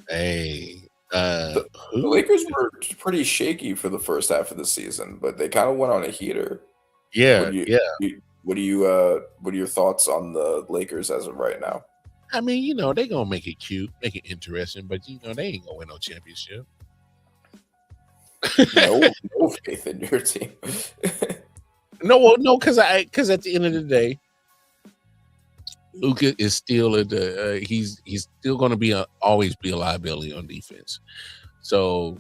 Hey, The Lakers were pretty shaky for the first half of the season, but they kind of went on a heater. Yeah, What are your thoughts on the Lakers as of right now? I mean, you know, they're gonna make it cute, make it interesting, but you know, they ain't gonna win no championship. No faith in your team. No, because at the end of the day, Luka is still he's still going to be always be a liability on defense. So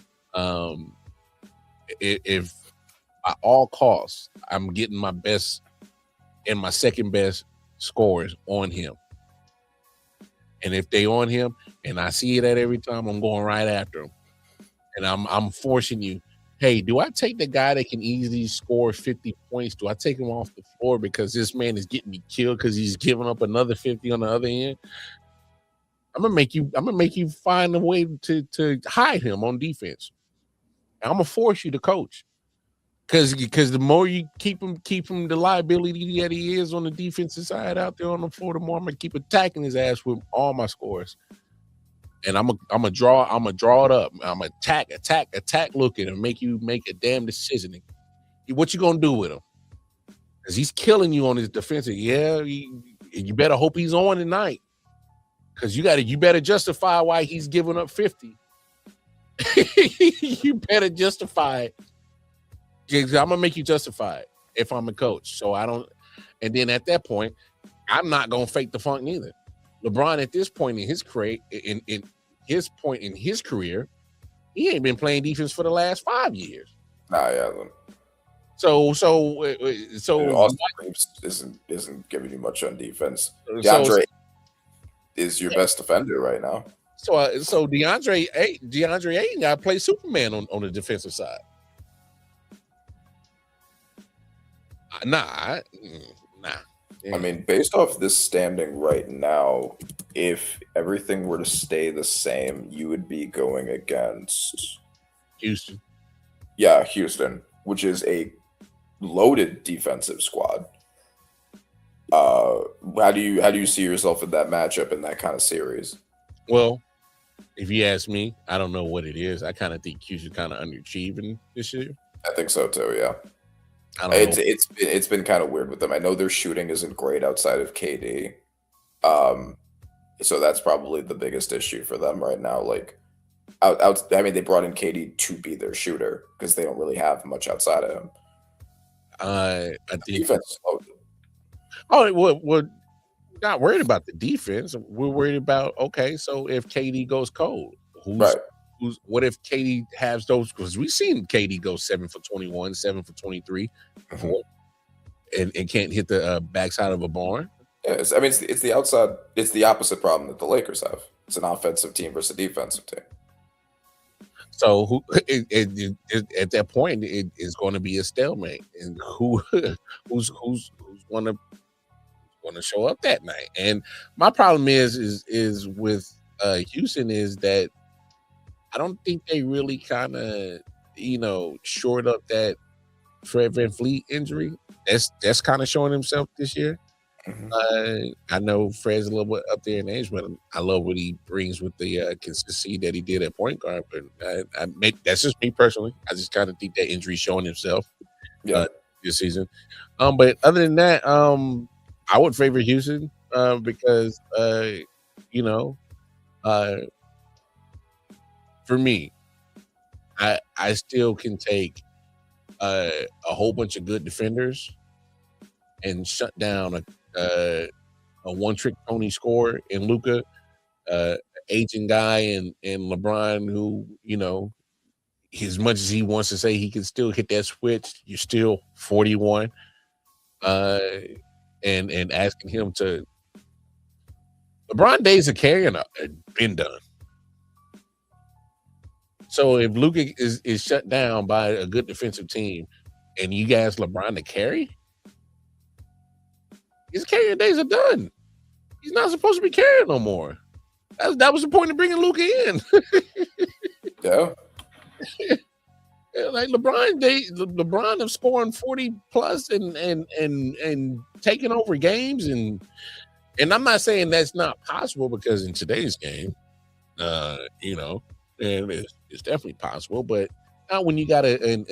if at all costs I'm getting my best and my second best scores on him, and if they on him and I see that every time, I'm going right after him, and I'm forcing you. Hey, do I take the guy that can easily score 50 points? Do I take him off the floor because this man is getting me killed because he's giving up another 50 on the other end? I'm gonna make you find a way to hide him on defense. I'm gonna force you to coach. Because the more you keep him the liability that he is on the defensive side out there on the floor, the more I'm gonna keep attacking his ass with all my scores. And I'm gonna draw it up. I'm gonna attack looking and make you make a damn decision. What you gonna do with him? Because he's killing you on his defensive. Yeah, you better hope he's on tonight. Because you better justify why he's giving up 50. You better justify it. I'm gonna make you justify it if I'm a coach. So I don't. And then at that point, I'm not gonna fake the funk neither. LeBron at this point in his career, he ain't been playing defense for the last 5 years. Nah, he hasn't. So Austin Reeves isn't giving you much on defense. DeAndre is your best defender right now. So DeAndre Ayton got to play Superman on the defensive side. Nah. I mean, based off this standing right now, if everything were to stay the same, you would be going against Houston. Yeah, Houston, which is a loaded defensive squad. How do you see yourself in that matchup in that kind of series? Well, if you ask me, I don't know what it is. I kind of think Houston kind of underachieving this year. I think so too. Yeah. It's been kind of weird with them. I know their shooting isn't great outside of KD, so that's probably the biggest issue for them right now. Like, I mean, they brought in KD to be their shooter because they don't really have much outside of him. I think defense. Oh, we're not worried about the defense. We're worried about, okay, so if KD goes cold, Right. what if KD has those? Because we've seen KD go 7 for 21, 7 for 23 before, and can't hit the backside of a barn. Yeah, I mean, it's the outside. It's the opposite problem that the Lakers have. It's an offensive team versus a defensive team. So at that point, it is going to be a stalemate, and who's going to show up that night? And my problem is with Houston is that I don't think they really kind of shored up that Fred VanVleet injury. That's kind of showing himself this year. I know Fred's a little bit up there in age, but I love what he brings with the consistency that he did at point guard. But that's just me personally. I just kind of think that injury showing himself this season. But other than that, I would favor Houston because for me, I still can take a whole bunch of good defenders and shut down a one-trick pony scorer in Luka, aging guy, and LeBron, who as much as he wants to say he can still hit that switch, you're still 41, and asking him to. LeBron days of carrying been done. So if Luka is shut down by a good defensive team, and you guys LeBron to carry, his carrying days are done. He's not supposed to be carrying no more. That was the point of bringing Luka in. Yeah. Like LeBron of scoring 40 plus and taking over games, and I'm not saying that's not possible, because in today's game, and it's definitely possible, but not when you got an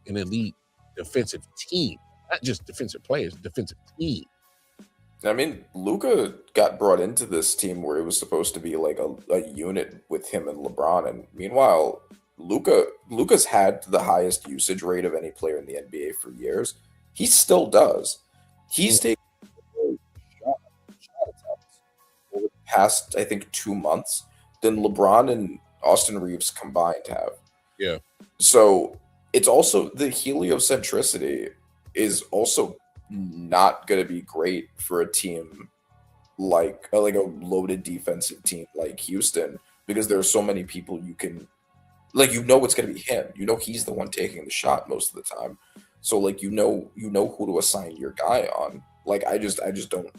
elite defensive team, not just defensive players, defensive team. I mean, Luka got brought into this team where it was supposed to be like a unit with him and LeBron, and meanwhile, Luka's had the highest usage rate of any player in the NBA for years. He still does. He's taken shot attempts over the past, I think, 2 months than LeBron and Austin Reeves combined have. Yeah. So it's also the heliocentricity is also not going to be great for a team like a loaded defensive team like Houston, because there are so many people you can, like, it's going to be him. He's the one taking the shot most of the time. So like you know who to assign your guy on. Like I just don't.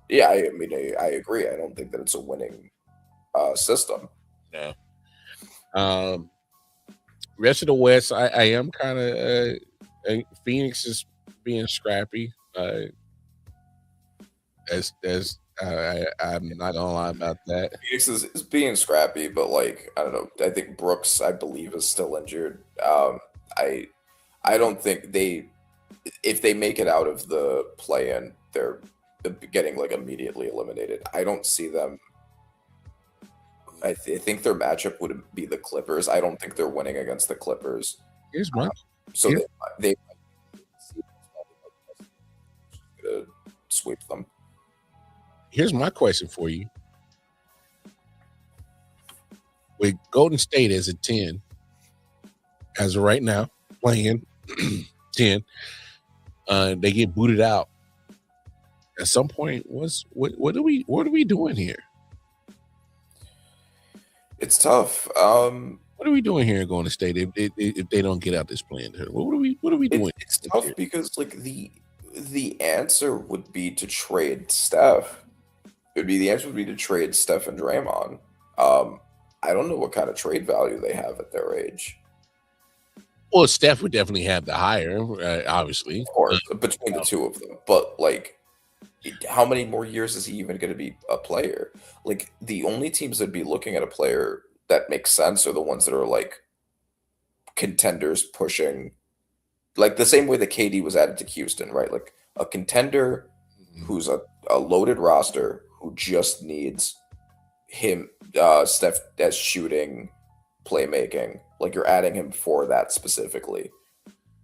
Yeah, I mean I agree. I don't think that it's a winning system. Yeah. Rest of the West, I am kind of Phoenix is being scrappy. I'm not gonna lie about that. Phoenix is being scrappy, but like I don't know. I think Brooks, I believe, is still injured. I don't think if they make it out of the play-in, they're getting like immediately eliminated. I don't see them. I think their matchup would be the Clippers. I don't think they're winning against the Clippers. Here's one. So they might sweep them. Here's my question for you. With Golden State as a 10, as of right now, playing 10, they get booted out. At some point, what are we doing here? It's tough. What are we doing here at Golden State if they don't get out this plan? What are we doing? It's tough here? Because like the answer would be to trade Steph. The answer would be to trade Steph and Draymond. I don't know what kind of trade value they have at their age. Well, Steph would definitely have the higher, obviously, of course, between the two of them. But like, how many more years is he even going to be a player? Like, the only teams that'd be looking at a player that makes sense are the ones that are like contenders pushing, like the same way that KD was added to Houston, right? Like a contender who's a loaded roster who just needs him, Steph, as shooting, playmaking. Like you're adding him for that specifically.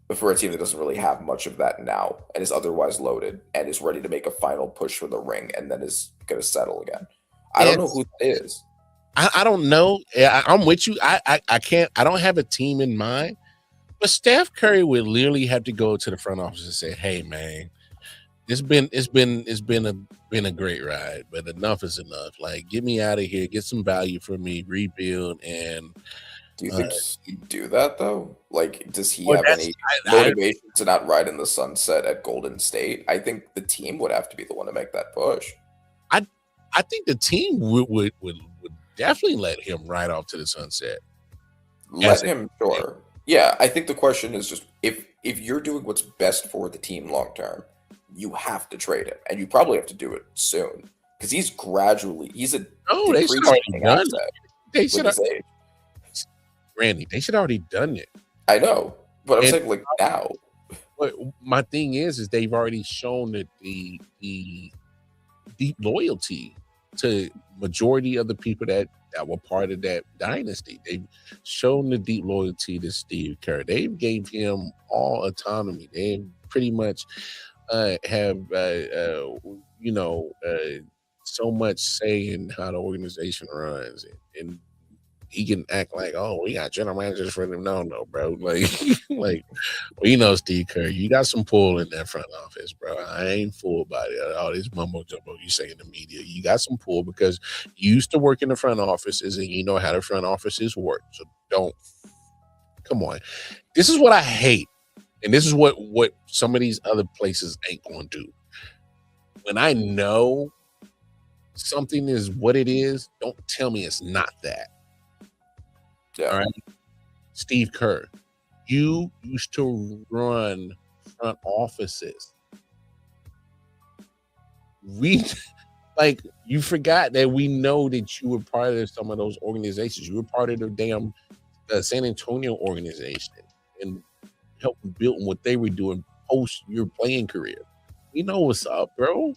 but for a team that doesn't really have much of that now and is otherwise loaded and is ready to make a final push for the ring and then is going to settle again. I don't know who that is. I don't know. I'm with you. I can't. I don't have a team in mind. But Steph Curry would literally have to go to the front office and say, "Hey, man, it's been a great ride, but enough is enough. Like, get me out of here. Get some value for me. Rebuild." And do you think he'd do that though? Like, does he well, have any motivation to not ride in the sunset at Golden State? I think the team would have to be the one to make that push. I think the team would definitely let him ride off to the sunset. Let him, sure. Yeah, I think the question is just if you're doing what's best for the team long term, you have to trade him, and you probably have to do it soon because he's a they should already done it. They should have, Randy. They should already done it. I know, but I'm saying like now. But my thing is they've already shown that the deep loyalty to majority of the people that were part of that dynasty. They've shown the deep loyalty to Steve Kerr. They gave him all autonomy. They pretty much have so much say in how the organization runs, and he can act like, oh, we got general managers for them. No, bro. Like we know Steve Kerr. You got some pull in that front office, bro. I ain't fooled by it. All this mumbo jumbo you say in the media. You got some pull because you used to work in the front offices and you know how the front offices work. So come on. This is what I hate. And this is what some of these other places ain't going to do. When I know something is what it is, don't tell me it's not that. Yeah. All right. Steve Kerr, you used to run front offices. You forgot that we know that you were part of some of those organizations. You were part of the damn San Antonio organization and helping build what they were doing post your playing career. We know what's up, bro.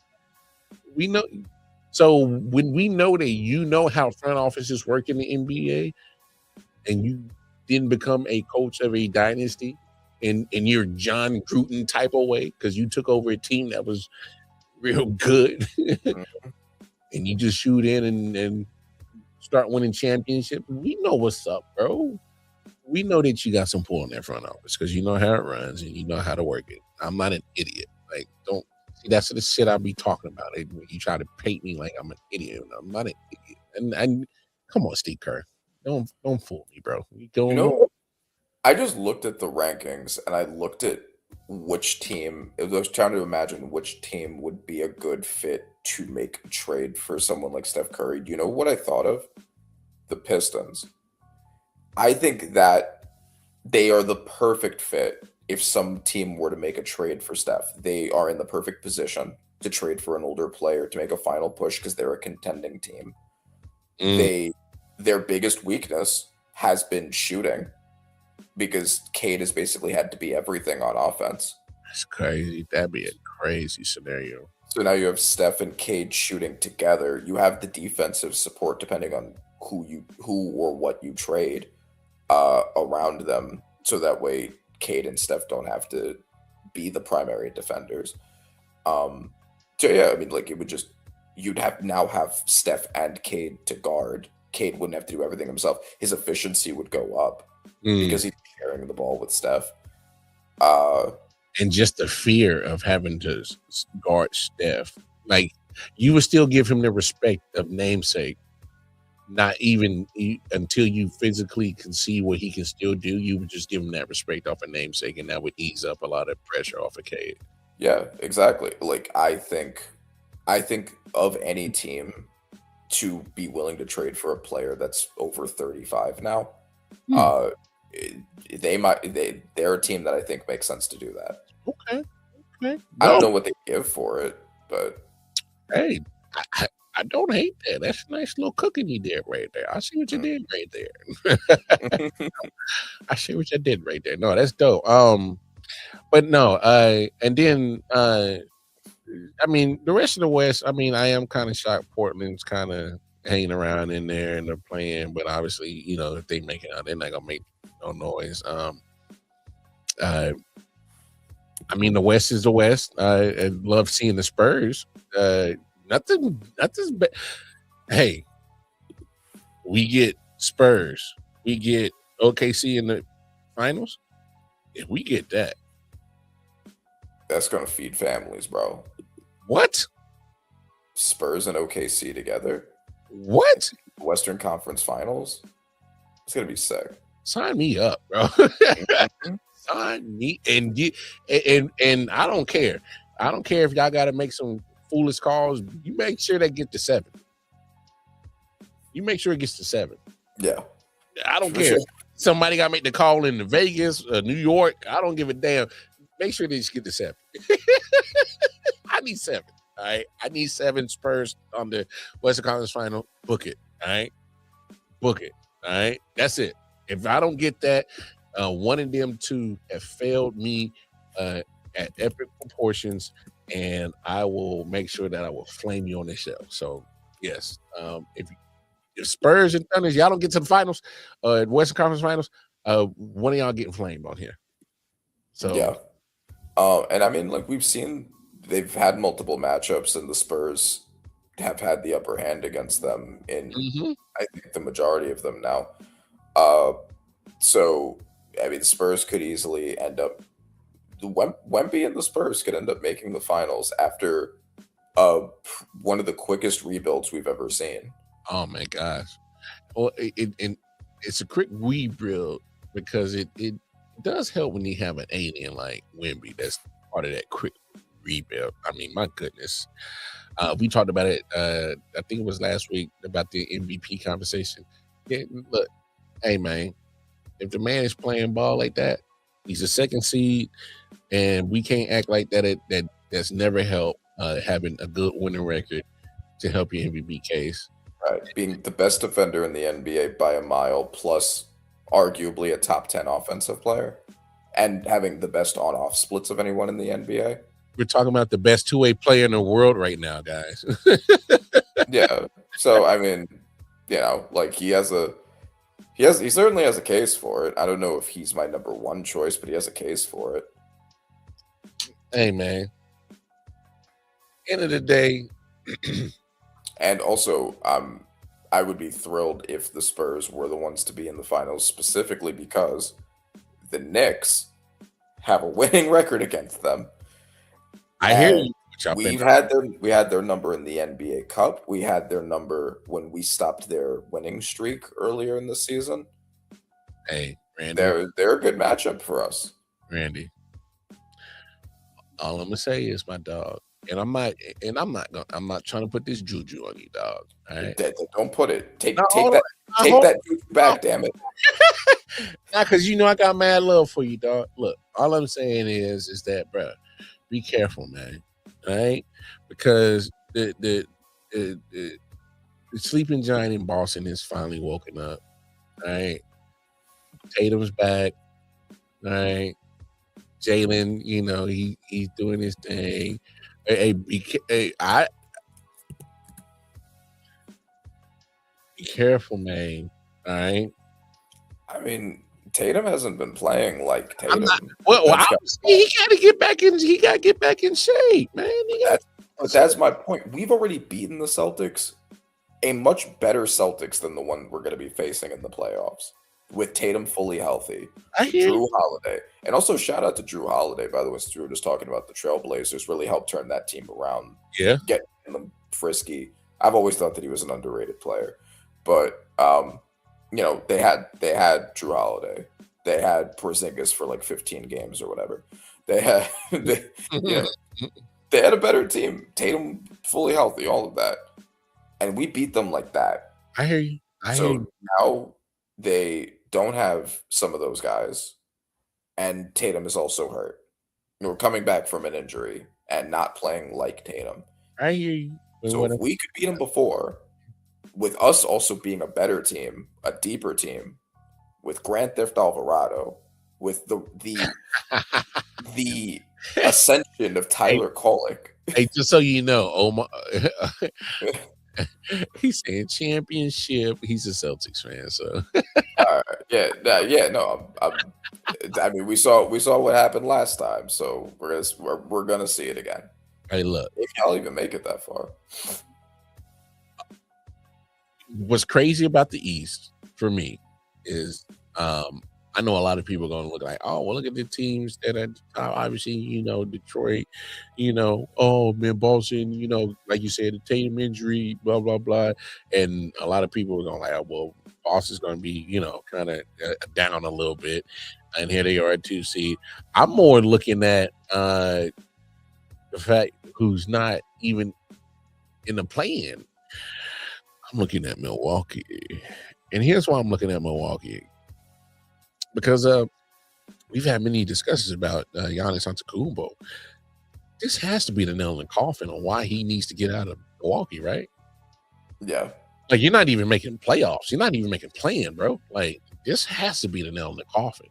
We know. So when we know that you know how front offices work in the NBA, and you didn't become a coach of a dynasty in your John Gruden type of way because you took over a team that was real good and you just shoot in and start winning championships. We know what's up, bro. We know that you got some pull in that front office because you know how it runs and you know how to work it. I'm not an idiot. Like, don't see, that's the shit I'll be talking about. You try to paint me like I'm an idiot. I'm not an idiot. And come on, Steve Kerr. Don't fool me, bro. I just looked at the rankings and I looked at which team. I was trying to imagine which team would be a good fit to make a trade for someone like Steph Curry. Do you know what I thought of? The Pistons. I think that they are the perfect fit if some team were to make a trade for Steph. They are in the perfect position to trade for an older player to make a final push because they're a contending team. Their biggest weakness has been shooting because Cade has basically had to be everything on offense. That's crazy. That'd be a crazy scenario. So now you have Steph and Cade shooting together. You have the defensive support depending on who or what you trade around them. So that way Cade and Steph don't have to be the primary defenders. So yeah, I mean, like you'd have Steph and Cade to guard. Cade wouldn't have to do everything himself. His efficiency would go up because he's sharing the ball with Steph. And just the fear of having to guard Steph. Like, you would still give him the respect of namesake, not even until you physically can see what he can still do. You would just give him that respect off a namesake, and that would ease up a lot of pressure off of Cade. Yeah, exactly. Like, I think of any team to be willing to trade for a player that's over 35 now. They're a team that I think makes sense to do that. Okay. I don't know what they give for it, but hey, I don't hate that. That's a nice little cooking you did right there. I see what you did right there. I see what you did right there. No, that's dope. But no, and then I mean, the rest of the West, I mean, I am kind of shocked Portland's kind of hanging around in there and they're playing, but obviously, if they make it out, they're not gonna make no noise. I mean, the West is the West. I love seeing the Spurs. Nothing's bad. Hey, we get Spurs. We get OKC in the finals. If we get that, That's gonna feed families, bro. what? Spurs and OKC together, What? Western Conference Finals. It's gonna be sick. Sign me up, bro. Sign me and I don't care. I don't care if y'all got to make some foolish calls. You make sure they get to 7. You make sure it gets to 7. Yeah, I don't For care. sure. Somebody got to make the call in Vegas, New York. I don't give a damn. Make sure they just get to 7. I need 7. All right. I need 7 Spurs on the Western Conference Final. Book it. All right. Book it. All right. That's it. If I don't get that, one of them two have failed me at epic proportions, and I will make sure that I will flame you on this show. So, yes, if Spurs and Thunders, y'all don't get to the finals, Western Conference Finals, one of y'all getting flamed on here. So, yeah. And I mean, like we've seen, they've had multiple matchups, and the Spurs have had the upper hand against them in, I think, the majority of them now. So, I mean, the Spurs could easily end up, Wemby and the Spurs could end up making the finals after one of the quickest rebuilds we've ever seen. oh my gosh. Well, it's a quick rebuild because it does help when you have an alien like Wemby that's part of that quick rebuild. I mean, my goodness. We talked about it, I think it was last week, about the MVP conversation. Yeah, look, hey, man, if the man is playing ball like that, he's a second seed, and we can't act like that's never helped having a good winning record to help your MVP case. Right, being the best defender in the NBA by a mile, plus arguably a top 10 offensive player, and having the best on-off splits of anyone in the NBA. We're talking about the best two-way player in the world right now, guys. Yeah. So I mean, you know, like he certainly has a case for it. I don't know if he's my number one choice, but he has a case for it. Hey, man. End of the day. And also, I would be thrilled if the Spurs were the ones to be in the finals, specifically because the Knicks have a winning record against them. I hear And you. we had their number in the NBA Cup. We had their number when we stopped their winning streak earlier in the season. Hey, Randy. They're a good matchup for us. Randy. All I'm gonna say is, my dog, and I'm not trying to put this juju on you, dog. All right. Don't put it. Take No, that juice back, damn it. Not because I got mad love for you, dog. Look, all I'm saying is that, bro, be careful, man. All right, because the sleeping giant in Boston is finally woken up. All right, Tatum's back. All right, Jalen, you know, he's doing his thing. Hey, be careful, man. All right. I mean, Tatum hasn't been playing like Tatum. He got to get back in. He got to get back in shape, man. But that's my point. We've already beaten the Celtics, a much better Celtics than the one we're going to be facing in the playoffs, with Tatum fully healthy. I hear Drew Holiday. And also shout out to Drew Holiday, by the way, since we were just talking about the Trailblazers, really helped turn that team around. Yeah. Getting them frisky. I've always thought that he was an underrated player. But you know, they had Drew Holiday. They had Porzingis for like 15 games or whatever. They had they had a better team. Tatum fully healthy, all of that. And we beat them like that. I hear you. Now they don't have some of those guys, and Tatum is also hurt. We're coming back from an injury and not playing like Tatum. I hear you. So if we could beat them before, with us also being a better team, a deeper team, with Grand Theft Alvarado, with the ascension of Tyler Kolek. Hey, just so you know, Omar, he's saying championship. He's a Celtics fan, so No, I mean, we saw what happened last time, so we're gonna see it again. Hey, look, If y'all even make it that far. what's crazy about the East for me is I know a lot of people are going to look like, oh, well, look at the teams that are obviously, Detroit, oh, man, Boston, like you said, the Tatum injury, blah, blah, blah. And a lot of people are going like, oh, well, Boston's going to be, kind of down a little bit. And here they are at 2 seed. I'm more looking at the fact who's not even in the play-in. I'm looking at Milwaukee. And here's why I'm looking at Milwaukee. Because we've had many discussions about Giannis Antetokounmpo. This has to be the nail in the coffin on why he needs to get out of Milwaukee, right? Yeah. Like, you're not even making playoffs. You're not even making play-in, bro. Like, this has to be the nail in the coffin.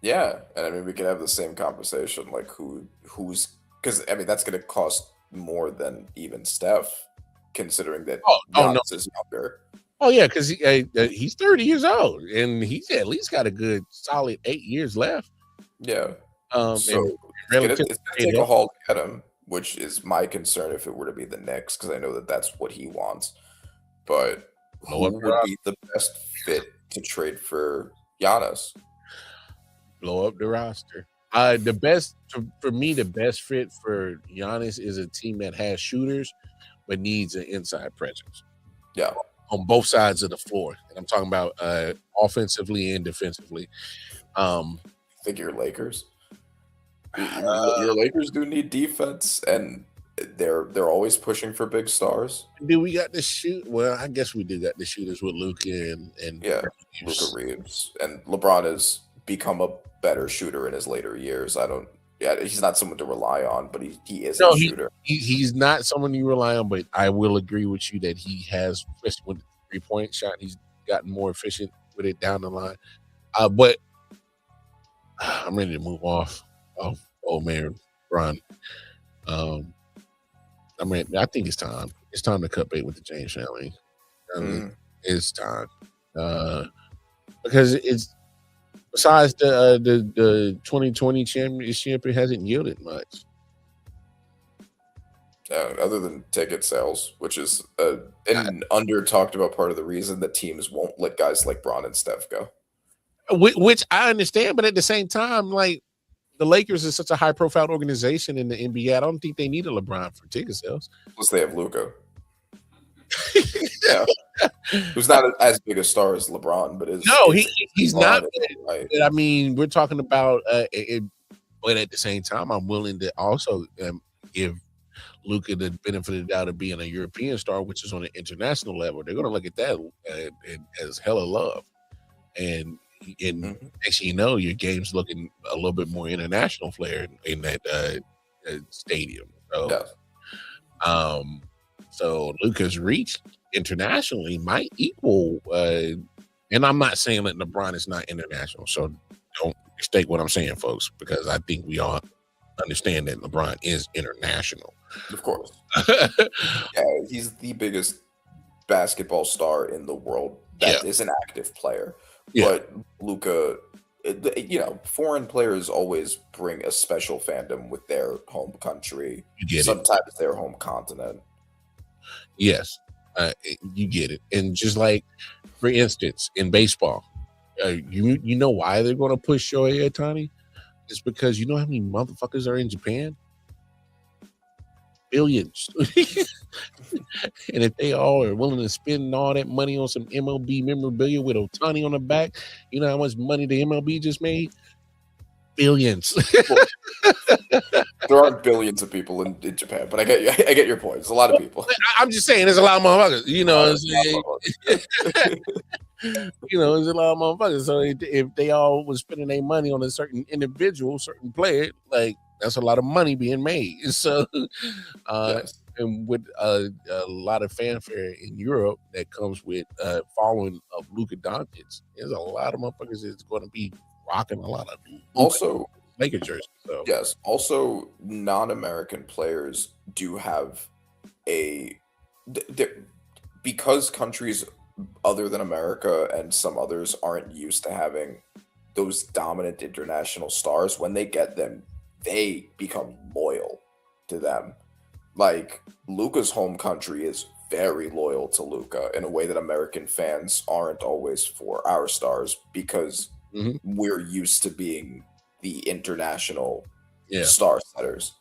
Yeah. And I mean, we could have the same conversation, like who's because I mean that's gonna cost more than even Steph, considering that Giannis is younger. Oh, yeah, because he's 30 years old, and he's at least got a good solid 8 years left. Yeah. So it's gonna take a haul to get him, which is my concern if it were to be the Knicks, because I know that that's what he wants. But who would be the best fit to trade for Giannis? Blow up the roster. The best for me, the best fit for Giannis is a team that has shooters but needs an inside presence. Yeah. On both sides of the floor. And I'm talking about offensively and defensively. I think your Lakers. Your Lakers do need defense, and they're always pushing for big stars. Do we got the shoot? Well, I guess we do got the shooters with Luka and Luka Reeves. And LeBron has become a better shooter in his later years. He's not someone to rely on, but he is a shooter. He's not someone you rely on, but I will agree with you that he has, especially with the 3-point shot, he's gotten more efficient with it down the line. But I'm ready to move off of old man Bron. I think it's time. It's time to cut bait with the James family. It's time because it's. Besides the 2020 championship, it hasn't yielded much. Other than ticket sales, which is an under talked about part of the reason that teams won't let guys like Bron and Steph go. Which I understand, but at the same time, like the Lakers is such a high profile organization in the NBA, I don't think they need a LeBron for ticket sales. Plus, they have Luka. Yeah. Who's not as big a star as LeBron, but he's not. Right. I mean, we're talking about but at the same time, I'm willing to also give Luka the benefit of the doubt of being a European star, which is on an international level. They're going to look at that as hella love, and actually, your game's looking a little bit more international flair in that stadium. So, so Luka's reach internationally might equal, and I'm not saying that LeBron is not international, so don't mistake what I'm saying, folks, because I think we all understand that LeBron is international. Of course. He's the biggest basketball star in the world that is an active player. But Luka, foreign players always bring a special fandom with their home country, sometimes their home continent. Yes. You get it. And just like, for instance, in baseball, you know why they're going to push Shohei Ohtani? It's because you know how many motherfuckers are in Japan? Billions. And if they all are willing to spend all that money on some MLB memorabilia with Ohtani on the back, you know how much money the MLB just made? Billions. There aren't billions of people in Japan, but I get your point. It's a lot of people. I'm just saying, there's a lot of motherfuckers. There's a lot of motherfuckers. So if they all was spending their money on a certain individual, certain player, like that's a lot of money being made. So, and with a lot of fanfare in Europe that comes with following of Luka Doncic, there's a lot of motherfuckers that's going to be rocking a lot of also Lakers jerseys. So. Yes. Also, non-American players do have because countries other than America and some others aren't used to having those dominant international stars, when they get them, they become loyal to them. Like Luka's home country is very loyal to Luka in a way that American fans aren't always for our stars, because we're used to being the international star setters.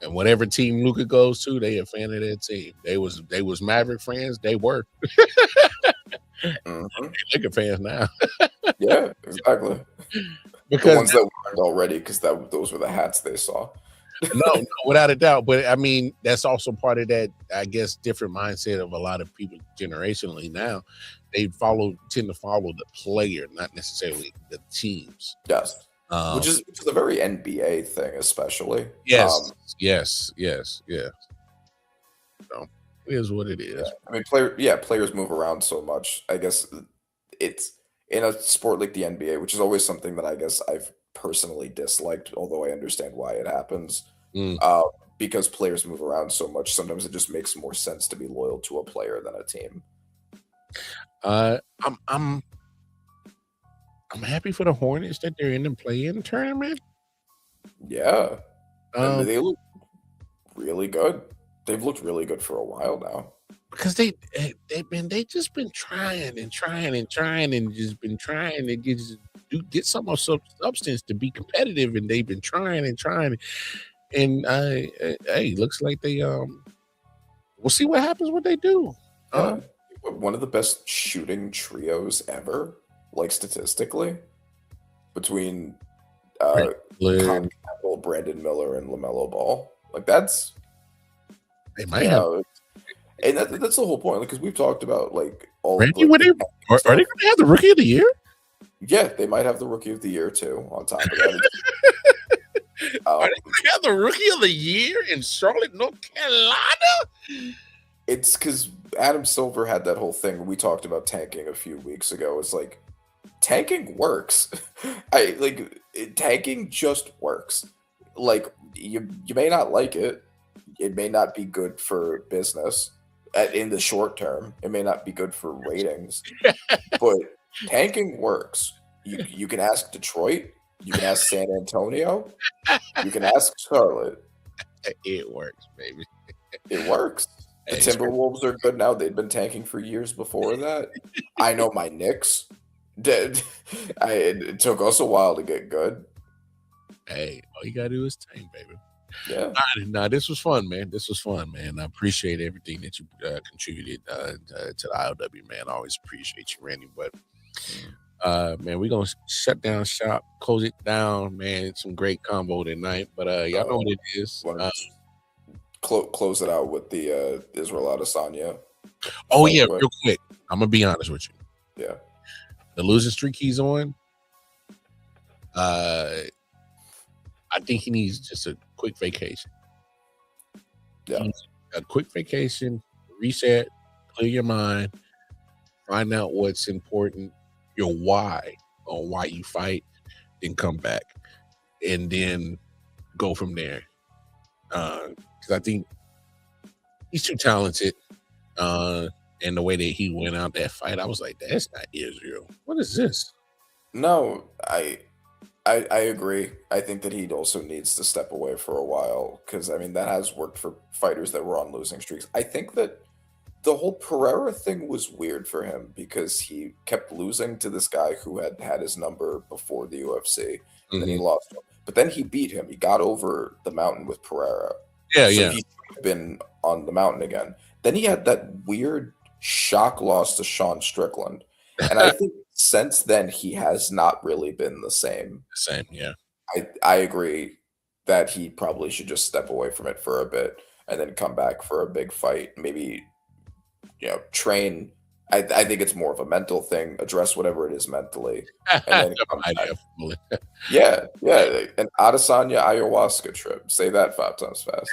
And whatever team Luka goes to, they a fan of that team. They was Maverick fans. They were. Laker fans now. Yeah, exactly. Because the ones that weren't already, because those were the hats they saw. no, without a doubt. But I mean, that's also part of that, I guess, different mindset of a lot of people generationally now. They tend to follow the player, not necessarily the teams. Yes. Which is a very NBA thing, especially. Yes. So it is what it is. Yeah. I mean, players move around so much. I guess it's in a sport like the NBA, which is always something that I guess I've personally disliked, although I understand why it happens. Because players move around so much, sometimes it just makes more sense to be loyal to a player than a team. I'm happy for the Hornets that they're in the play-in tournament. Yeah. And they look really good. They've looked really good for a while now. Because they just been trying and just been trying to get some of substance to be competitive, and they've been trying. And hey, looks like they we'll see what happens what they do. One of the best shooting trios ever. Like statistically, between Colin Campbell, Brandon Miller, and LaMelo Ball, like that's they might have, and that's the whole point. Because we've talked about like all. Randy, are they going to have the Rookie of the Year? Yeah, they might have the Rookie of the Year too. On top of that, are they going to have the Rookie of the Year in Charlotte, North Carolina? It's because Adam Silver had that whole thing we talked about tanking a few weeks ago. It's like, tanking works. Tanking just works. Like you may not like it. It may not be good for business in the short term. It may not be good for ratings, but tanking works. You can ask Detroit. You can ask San Antonio. You can ask Charlotte. It works, baby. It works. The Timberwolves are good now. They'd been tanking for years before that. I know my Knicks. It took us a while to get good. Hey, all you gotta do is tank, baby. Yeah. Nah, this was fun, man. I appreciate everything that you contributed to the I.O.W, man. I always appreciate you, Randy. But man, we're gonna shut down shop, close it down, man. It's some great combo tonight. But y'all know what it is. Close it out with the Israel Adesanya. Oh yeah, real quick. I'm gonna be honest with you. Yeah. The losing streak he's on, I think he needs just a quick vacation. Yeah. A quick vacation, reset, clear your mind, find out what's important, your why on why you fight, then come back. And then go from there. Because I think he's too talented. And the way that he went out that fight, I was like, that's not Israel. What is this? No, I agree. I think that he also needs to step away for a while, because I mean that has worked for fighters that were on losing streaks. I think that the whole Pereira thing was weird for him because he kept losing to this guy who had his number before the UFC, and then he lost him. But then he beat him. He got over the mountain with Pereira. Yeah. He's been on the mountain again. Then he had that weird shock loss to Sean Strickland. And I think since then, he has not really been the same. Yeah. I agree that he probably should just step away from it for a bit and then come back for a big fight. Maybe, train. I think it's more of a mental thing. Address whatever it is mentally. And then come back. Yeah. An Adesanya ayahuasca trip. Say that 5 times fast.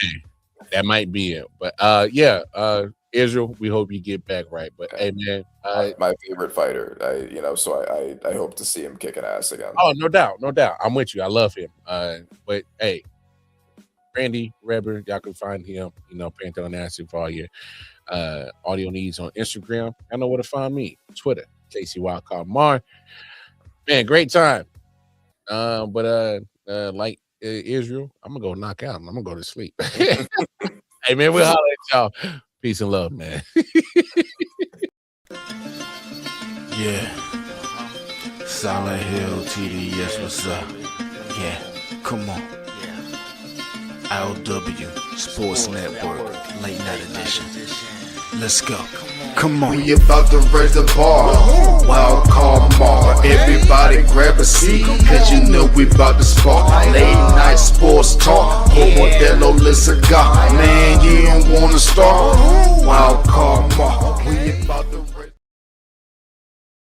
That might be it. But Israel, we hope you get back right. But hey, man, my favorite fighter. So I hope to see him kicking ass again. Oh, no doubt. I'm with you. I love him. But hey, Randy Reber, y'all can find him, Pantheon Nasty for all your audio needs on Instagram. I know where to find me. Twitter, Casey Wildcard Mar. Man, great time. Like Israel, I'm gonna go knock out. I'm gonna go to sleep. Hey man, we'll holler at y'all. Peace and love, man. Yeah. Silent Hill TDS, what's up? Yeah, come on. I.O.W. Sports Network, late night edition. Let's go. Come on. We about to raise the bar. Wild card mark. Everybody grab a seat, cause you know we about to spark. Late night sports talk. Modelo Le Cigar. Man, you don't wanna start. Wild card mark. We about